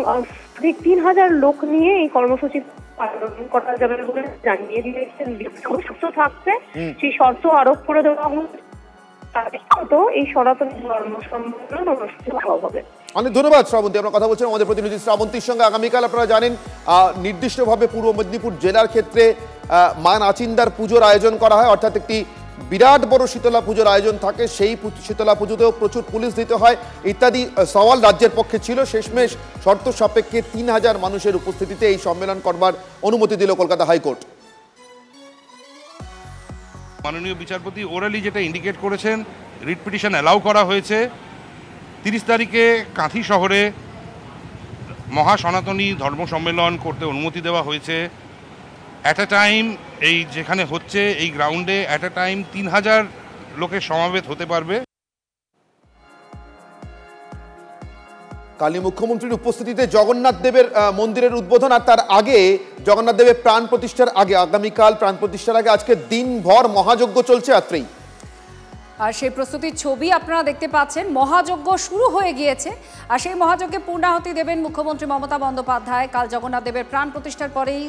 3000 লোক নিয়ে এই কর্মসূচি পালন করা যাবে বলে জানিয়ে দিয়েছেন। সুস্থ থাকছে সেই শর্ত আরোপ করে দেওয়া হতো এই সনাতনী ধর্ম সম্মেলন অনুষ্ঠিত হবে। অনেক ধন্যবাদ শ্রাবন্তী। আমরা কথা বলছিলাম আমাদের প্রতিনিধি শ্রাবন্তীর সঙ্গে। আগামীকাল আপনারা জানেন নির্দিষ্টভাবে পূর্ব মেদিনীপুর জেলার ক্ষেত্রে মা নাচিন্দার পুজোর আয়োজন করা হয়, অর্থাৎ একটি বিরাট বড় শীতলা পুজোর আয়োজন থাকে। সেই শীতলা পুজোতেও প্রচুর পুলিশ দিতে হয় ইত্যাদি সওয়াল রাজ্যের পক্ষে ছিল। শেষমেশ শর্ত সাপেক্ষে 3000 মানুষের উপস্থিতিতে এই সম্মেলন করবার অনুমতি দিল কলকাতা হাইকোর্ট। মাননীয় বিচারপতি ওরালি যেটা ইন্ডিকেট করেছেন, রিট পিটিশন অ্যালাউ করা হয়েছে। 30 তারিখে কাঁথি শহরে মহা সনাতনী ধর্ম সম্মেলন করতে অনুমতি দেওয়া হয়েছে। অ্যাট এ টাইম এই যেখানে হচ্ছে এই গ্রাউন্ডে অ্যাট এ টাইম 3000 লোকের সমাবেত হতে পারবে। কালী মুখ্যমন্ত্রীর উপস্থিতিতে জগন্নাথ দেবের মন্দিরের উদ্বোধন, আর তার আগে জগন্নাথ দেবের প্রাণ প্রতিষ্ঠার আগে আগামীকাল প্রাণ প্রতিষ্ঠার আগে আজকে দিনভর মহাযজ্ঞ চলছে আত্রেই। আর সেই প্রস্তুতির ছবি আপনারা দেখতে পাচ্ছেন। মহাযজ্ঞ শুরু হয়ে গিয়েছে, আর সেই মহাযজ্ঞে পূর্ণাহুতি দেবেন মুখ্যমন্ত্রী মমতা বন্দ্যোপাধ্যায়। কাল জগন্নাথ দেবের প্রাণ প্রতিষ্ঠার পরেই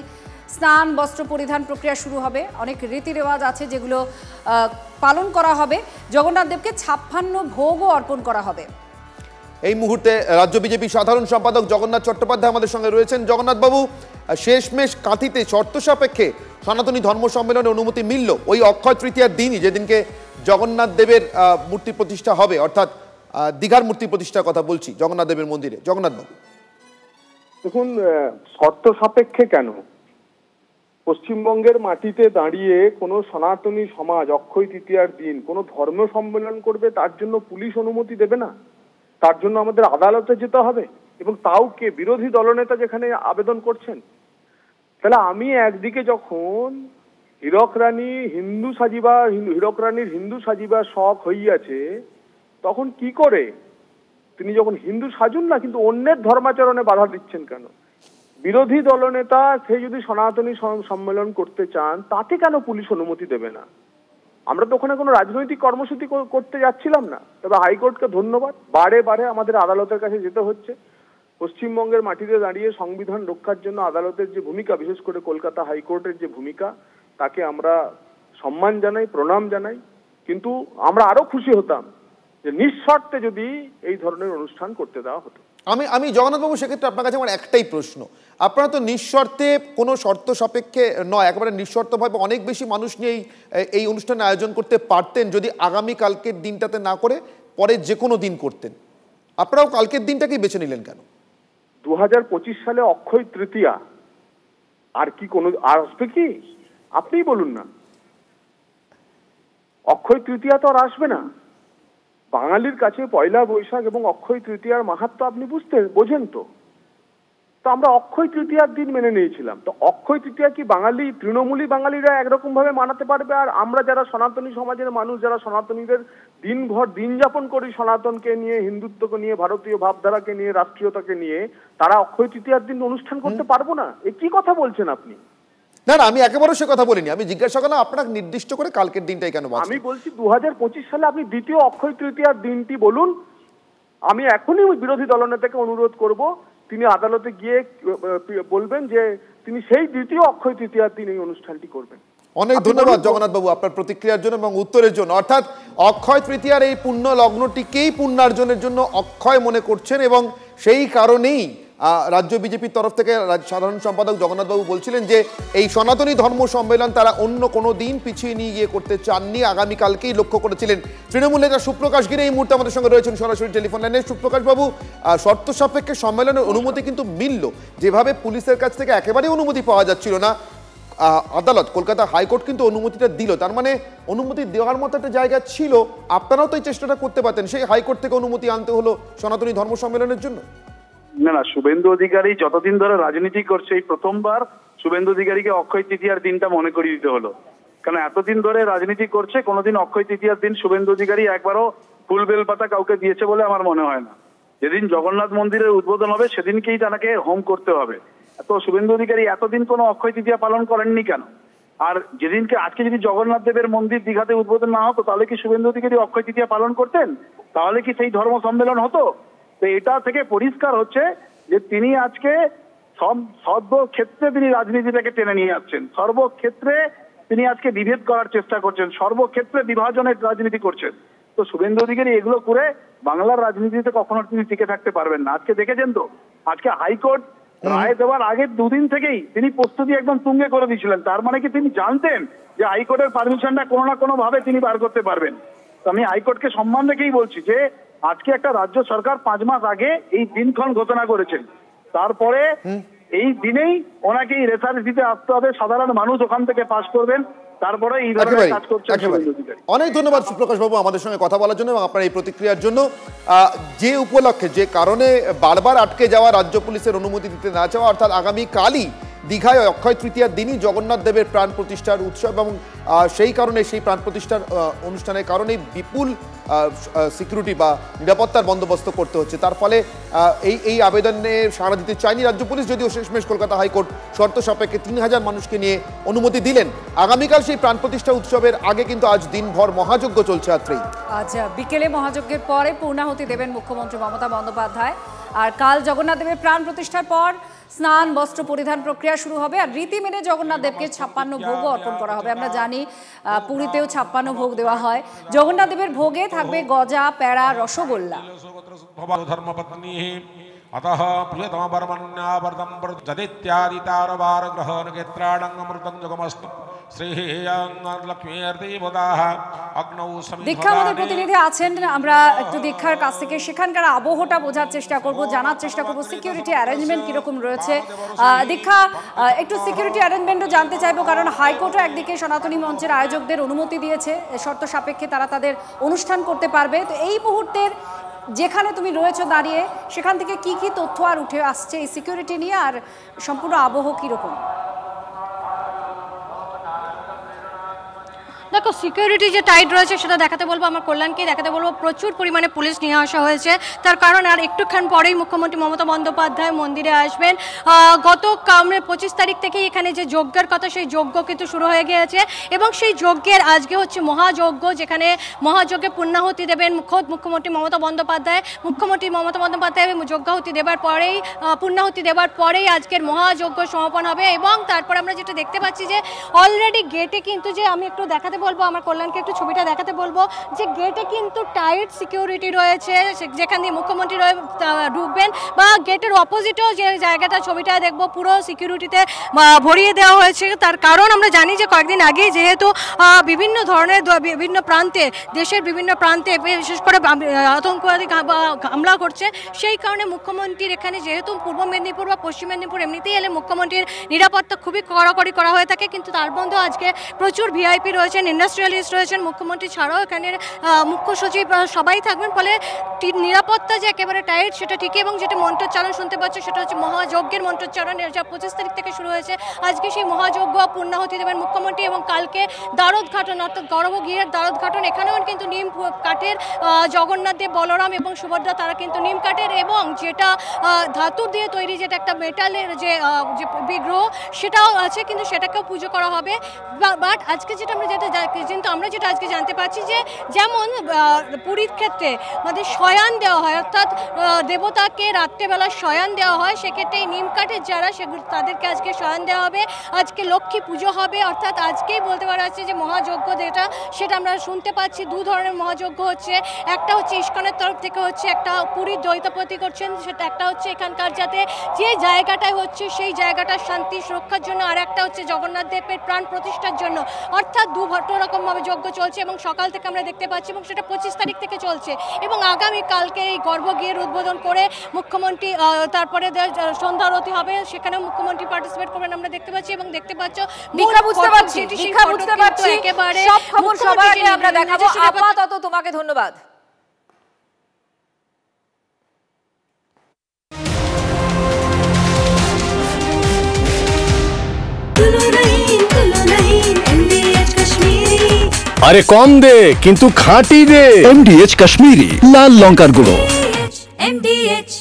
স্নান বস্ত্র পরিধান প্রক্রিয়া শুরু হবে। অনেক রীতি রেওয়াজ আছে যেগুলো পালন করা হবে। জগন্নাথ দেবকে 56 ভোগও অর্পণ করা হবে। এই মুহূর্তে রাজ্য বিজেপি সাধারণ সম্পাদক জগন্নাথ চট্টোপাধ্যায় আমাদের সঙ্গে রয়েছেন। জগন্নাথ বাবু, শেষমেশ কাঁথিতে শর্ত সাপেক্ষে সনাতনী ধর্ম সম্মেলনের অনুমতি মিলল ওই অক্ষয় তৃতীয়ার দিনই, যেদিনকে জগন্নাথ দেবের মূর্তি প্রতিষ্ঠা হবে, অর্থাৎ দীঘার মূর্তি প্রতিষ্ঠার কথা বলছি জগন্নাথ দেবের মন্দিরে। জগন্নাথ বাবু, দেখুন, শর্ত সাপেক্ষে কেন? পশ্চিমবঙ্গের মাটিতে দাঁড়িয়ে কোনো সনাতনী সমাজ অক্ষয় তৃতীয়ার দিন কোনো ধর্ম সম্মেলন করবে, তার জন্য পুলিশ অনুমতি দেবে না? তার জন্য আমাদের আদালতে যেতে হবে, এবং তাও কে? বিরোধী দলনেতা যেখানে আবেদন করছেন। তাহলে আমি একদিকে যখন হীরক রানীর হিন্দু সাজিবার শখ হইয়াছে, তখন কি করে তিনি যখন হিন্দু সাজুন না, কিন্তু অন্যের ধর্মাচরণে বাধা দিচ্ছেন কেন? বিরোধী দলনেতা সে যদি সনাতনী সম্মেলন করতে চান, তাতে কেন পুলিশ অনুমতি দেবে না? আমরা তো ওখানে কোনো রাজনৈতিক কর্মসূচি করতে যাচ্ছিলাম না। তবে হাইকোর্টকে ধন্যবাদ, বারে বারে আমাদের আদালতের কাছে যেতে হচ্ছে। পশ্চিমবঙ্গের মাটিতে দাঁড়িয়ে সংবিধান রক্ষার জন্য আদালতের যে ভূমিকা, বিশেষ করে কলকাতা হাইকোর্টের যে ভূমিকা, তাকে আমরা সম্মান জানাই, প্রণাম জানাই। কিন্তু আমরা আরো খুশি হতাম যে নিঃশর্তে যদি এই ধরনের অনুষ্ঠান করতে দেওয়া হতো। আমি জগন্নাথবাবু, সেক্ষেত্রে আপনার কাছে আমার একটাই প্রশ্ন, আপনারা তো নিঃশর্তে কোনো শর্ত সাপেক্ষে নয়, একেবারে নিঃশর্তভাবে অনেক বেশি মানুষ নিয়ে এই অনুষ্ঠানের আয়োজন করতে পারতেন যদি আগামী কালকের দিনটাতে না করে পরে যে কোনো দিন করতেন। আপনারাও কালকের দিনটাকেই বেছে নিলেন কেন? 2025 সালে অক্ষয় তৃতীয়া, আর কি কোনো আর আসবে কি? আপনিই বলুন না, অক্ষয় তৃতীয়া তো আর আসবে না। বাঙালির কাছে পয়লা বৈশাখ এবং অক্ষয় তৃতীয়ার মাহাত্ম্য আপনি বোঝেন তো। তো আমরা অক্ষয় তৃতীয়ার দিন মেনে নিয়েছিলাম। তো অক্ষয় তৃতীয়া কি বাঙালি, তৃণমূলী বাঙালিরা একরকম ভাবে মানাতে পারবে, আর আমরা যারা সনাতনী সমাজের মানুষ, যারা সনাতনীদের দিনভর দিন যাপন করি সনাতনকে নিয়ে, হিন্দুত্বকে নিয়ে, ভারতীয় ভাবধারাকে নিয়ে, রাষ্ট্রীয়তাকে নিয়ে, তারা অক্ষয় তৃতীয়ার দিন অনুষ্ঠান করতে পারবো না? এ কি কথা বলছেন আপনি? না না, আমি একেবারে সে কথা বলিনি। আমি জিজ্ঞাসা করলাম আপনারা নির্দিষ্ট করে কালকের দিনটাই কেন? আমি বলছি 2025 সালে আপনি দ্বিতীয় অক্ষয় তৃতীয়ার দিনটি বলুন। আমি এখনই বিরোধী দলনেতাকে অনুরোধ করব, তিনি আদালতে গিয়ে বলবেন যে তিনি সেই দ্বিতীয় অক্ষয় তৃতীয়ার দিন এই অনুষ্ঠানটি করবেন। অনেক ধন্যবাদ জগন্নাথ বাবু আপনার প্রতিক্রিয়ার জন্য এবং উত্তরের জন্য। অর্থাৎ অক্ষয় তৃতীয়ার এই পুণ্য লগ্নটিকেই পুণ্যার্জনের জন্য অক্ষয় মনে করছেন এবং সেই কারণেই রাজ্য বিজেপির তরফ থেকে সাধারণ সম্পাদক জগন্নাথ বাবু বলছিলেন যে এই সনাতনী ধর্ম সম্মেলন তারা অন্য কোনো দিন পিছিয়ে নিয়ে গিয়ে করতে চাননি, আগামীকালকেই লক্ষ্য করেছিলেন। তৃণমূল নেতা সুপ্রকাশ গিরি এই মুহূর্তে আমাদের সঙ্গে রয়েছেন সরাসরি টেলিফোন লাইনে। সুপ্রকাশ বাবু, শর্ত সাপেক্ষে সম্মেলনের অনুমতি কিন্তু মিলল, যেভাবে পুলিশের কাছ থেকে একেবারেই অনুমতি পাওয়া যাচ্ছিল না, আদালত কলকাতা হাইকোর্ট কিন্তু অনুমতিটা দিল। তার মানে অনুমতি দেওয়ার মতো একটা জায়গা ছিল, আপনারাও তো এই চেষ্টাটা করতে পারতেন, সেই হাইকোর্ট থেকে অনুমতি আনতে হলো সনাতনী ধর্ম সম্মেলনের জন্য। না না, শুভেন্দু অধিকারী যতদিন ধরে রাজনীতি করছে, এই প্রথমবার শুভেন্দু অধিকারীকে অক্ষয় তৃতীয়ার দিনটা মনে করিয়ে দিতে হলো। কারণ এতদিন ধরে রাজনীতি করছে, কোনোদিন অক্ষয় তৃতীয়ার দিন শুভেন্দু অধিকারী একবারও ফুল বেলপাতা কাউকে দিয়েছে বলে আমার মনে হয় না। যেদিন জগন্নাথ মন্দিরের উদ্বোধন হবে সেদিনকেই তাকে হোম করতে হবে। তো শুভেন্দু অধিকারী এতদিন কোনো অক্ষয় তৃতীয়া পালন করেননি কেন? আর যেদিনকে আজকে যদি জগন্নাথ দেবের মন্দির দীঘাতে উদ্বোধন না হতো, তাহলে কি শুভেন্দু অধিকারী অক্ষয় তৃতীয়া পালন করতেন? তাহলে কি সেই ধর্ম সম্মেলন হতো? তো এটা থেকে পরিষ্কার হচ্ছে যে তিনি আজকে সর্বক্ষেত্রে তিনি রাজনীতিটাকে টেনে নিয়ে যাচ্ছেন, সর্বক্ষেত্রে তিনি আজকে বিভেদ করার চেষ্টা করছেন, সর্বক্ষেত্রে বিভাজনের রাজনীতি করছেন। তো শুভেন্দু অধিকারী এগুলো করে বাংলার রাজনীতিতে কখনো তিনি টিকে থাকতে পারবেন না। আজকে দেখেছেন তো, আজকে হাইকোর্ট রায় দেওয়ার আগের দুদিন থেকেই তিনি প্রস্তুতি একদম তুঙ্গে করে দিয়েছিলেন। তার মানে কি তিনি জানতেন যে হাইকোর্টের পারমিশনটা কোনো না কোনো ভাবে তিনি বার করতে পারবেন। তো আমি হাইকোর্টকে সম্মান রেখেই বলছি যে আজকে একটা রাজ্য সরকার 5 মাস আগে এই দিনক্ষণ ঘোষণা করেছেন, তারপরে এই দিনেই ওনাকে এই রেফারেন্স দিতে আসতে হবে, সাধারণ মানুষ ওখান থেকে পাস করবেন, তারপরে এই ধরনের কাজ করছেন। অনেক ধন্যবাদ সুপ্রকাশ বাবু আমাদের সঙ্গে কথা বলার জন্য এবং আপনার এই প্রতিক্রিয়ার জন্য। যে উপলক্ষে, যে কারণে বারবার আটকে যাওয়া রাজ্য পুলিশের অনুমতি দিতে না চাওয়া, অর্থাৎ আগামীকালই দীঘায় অক্ষয় তৃতীয়ার দিনই জগন্নাথ দেবের প্রাণ প্রতিষ্ঠার উৎসব এবং সেই কারণে সেই প্রাণ প্রতিষ্ঠার অনুষ্ঠানের কারণেই বিপুল সিকিউরিটি বা নিরাপত্তার বন্দোবস্ত করতে হচ্ছে। তার ফলে এই আবেদনে সাড়া দিতে চায়নি রাজ্য পুলিশ, যদিও শেষমেশ কলকাতা হাইকোর্ট শর্ত সাপেক্ষে 3000 মানুষকে নিয়ে অনুমতি দিলেন। আগামীকাল সেই প্রাণ প্রতিষ্ঠা উৎসবের আগে কিন্তু আজ দিনভর মহাযজ্ঞ চলছে। আজ বিকেলে মহাযজ্ঞের পরে পূর্ণাহুতি দেবেন মুখ্যমন্ত্রী মমতা বন্দ্যোপাধ্যায়। আর কাল জগন্নাথ দেবের প্রাণ প্রতিষ্ঠার পর স্নান বস্ত্র পরিধান প্রক্রিয়া শুরু হবে আর রীতি মেনে জগন্নাথ দেবকে 56 ভোগও অর্পণ করা হবে। আমরা জানি পুরীতেও 56 ভোগ দেওয়া হয়। জগন্নাথ দেবের ভোগে থাকবে গজা, প্যাড়া, রসগোল্লা। अतः प्रियतमवर्मण्यावर्तं जदित्यादि तारवार ग्रहण क्षेत्राणमृतं जगमस्तु দীক্ষা আমাদের প্রতিনিধি আছেন, আমরা একটু দীক্ষার কাছ থেকে সেখানকার আবহটা বোঝার চেষ্টা করব, জানার চেষ্টা করব সিকিউরিটি অ্যারেঞ্জমেন্ট কিরকম রয়েছে। দীক্ষা, একটু সিকিউরিটি অ্যারেঞ্জমেন্টও জানতে চাইবো, কারণ হাইকোর্টও একদিকে সনাতনী মঞ্চের আয়োজকদের অনুমতি দিয়েছে, শর্ত সাপেক্ষে তারা তাদের অনুষ্ঠান করতে পারবে। তো এই মুহূর্তের যেখানে তুমি রয়েছো দাঁড়িয়ে, সেখান থেকে কি কি তথ্য আর উঠে আসছে এই সিকিউরিটি নিয়ে, আর সম্পূর্ণ আবহ কিরকম? দেখো সিকিউরিটি যে টাইট রয়েছে সেটা দেখাতে বলবো, আমার কল্যাণকেই দেখাতে বলবো। প্রচুর পরিমাণে পুলিশ নিয়ে আসা হয়েছে, তার কারণ আর একটুক্ষণ পরেই মুখ্যমন্ত্রী মমতা বন্দ্যোপাধ্যায় মন্দিরে আসবেন। গত 25 তারিখ থেকে এখানে যে যজ্ঞের কথা, সেই যজ্ঞ কিন্তু শুরু হয়ে গিয়েছে এবং সেই যজ্ঞের আজকে হচ্ছে মহাযজ্ঞ, যেখানে মহাযজ্ঞে পূর্ণাহুতি দেবেন খোদ মুখ্যমন্ত্রী মমতা বন্দ্যোপাধ্যায়। মুখ্যমন্ত্রী মমতা বন্দ্যোপাধ্যায় যজ্ঞাহুতি দেবার পরেই, পূর্ণাহুতি দেবার পরেই আজকের মহাযজ্ঞ সমাপন হবে। এবং তারপর আমরা যেটা দেখতে পাচ্ছি যে অলরেডি গেটে কিন্তু, যে আমি একটু দেখাতে বলবো, আমার কল্যাণকে একটু ছবিটা দেখাতে বলবো, যে গেটে কিন্তু টাইট সিকিউরিটি রয়েছে, যেখান দিয়ে মুখ্যমন্ত্রী ঢুকবেন, বা গেটের অপোজিটেও যে জায়গাটা ছবিটা দেখবো পুরো সিকিউরিটিতে ভরিয়ে দেওয়া হয়েছে। তার কারণ আমরা জানি যে কয়েকদিন আগেই যেহেতু বিভিন্ন ধরনের বিভিন্ন প্রান্তে, দেশের বিভিন্ন প্রান্তে বিশেষ করে আতঙ্কবাদী হামলা করছে, সেই কারণে মুখ্যমন্ত্রীর এখানে যেহেতু পূর্ব মেদিনীপুর বা পশ্চিম মেদিনীপুর এমনিতেই এলে মুখ্যমন্ত্রীর নিরাপত্তা খুবই কড়াকড়ি করা হয়ে থাকে, কিন্তু তার মধ্যেও আজকে প্রচুর ভিআইপি রয়েছেন, ইন্ডাস্ট্রিয়ালিস্ট রয়েছেন, মুখ্যমন্ত্রী ছাড়াও এখানের মুখ্য সচিব সবাই থাকবেন। ফলে নিরাপত্তা যে একেবারে টাইট সেটা ঠিকই। এবং যেটা মন্ত্রোচ্চারণ শুনতে পাচ্ছ সেটা হচ্ছে মহাযজ্ঞের মন্ত্রোচ্চারণ, যা 25 তারিখ থেকে শুরু হয়েছে। আজকে সেই মহাযজ্ঞ পূর্ণাহুতি দেবেন মুখ্যমন্ত্রী এবং কালকে দ্বারোদ্ঘাটন, অর্থাৎ গর্ভগৃহের দ্বারোদ্ঘাটন। এখানেও কিন্তু নিম কাঠের জগন্নাথ দেব, বলরাম এবং সুভদ্রা তারা কিন্তু নিম কাঠের এবং যেটা ধাতুর দিয়ে তৈরি, যেটা একটা মেটালের যে বিগ্রহ সেটাও আছে, কিন্তু সেটাকেও পুজো করা হবে। বাট আজকে যেটা আমরা যেটা আজকে জানতে পারছি যে যেমন পুরীর ক্ষেত্রে আমাদের শয়ান দেওয়া হয়, অর্থাৎ দেবতাকে রাত্রেবেলা শয়ান দেওয়া হয়, সেক্ষেত্রে এই নিম কাঠের যারা সেগুলো তাদেরকে আজকে শয়ান দেওয়া হবে। আজকে লক্ষ্মী পুজো হবে, অর্থাৎ আজকেই বলতে পারা যাচ্ছে যে মহাযজ্ঞ যেটা, সেটা আমরা শুনতে পাচ্ছি। দু ধরনের মহাযজ্ঞ হচ্ছে, একটা হচ্ছে ইস্কনের তরফ থেকে হচ্ছে, একটা পুরীর দ্বৈতপতি করছেন, সেটা একটা হচ্ছে এখানকার যাতে যে জায়গাটায় হচ্ছে সেই জায়গাটার শান্তি সুরক্ষার জন্য, আর একটা হচ্ছে জগন্নাথ দেবের প্রাণ প্রতিষ্ঠার জন্য। অর্থাৎ রকমভাবে যজ্ঞ চলছে এবং সকাল থেকে আমরা দেখতে পাচ্ছি, এবং সেটা 25 তারিখ থেকে চলছে। এবং আগামী কালকে এই গর্ভগৃহের উদ্বোধন করে মুখ্যমন্ত্রী, তারপরে সন্ধ্যারতি হবে, সেখানেও মুখ্যমন্ত্রী পার্টিসিপেট করবেন আমরা দেখতে পাচ্ছি। এবং দেখতে পাচ্ছ বুঝতে পারছি একেবারে সব খবর সবার আগে আমরা দেখাবো। আপাতত তোমাকে ধন্যবাদ। আরে কম দে কিন্তু খাঁটি দে। MDH কাশ্মীরি লাল লঙ্কার গুঁড়ো। MDH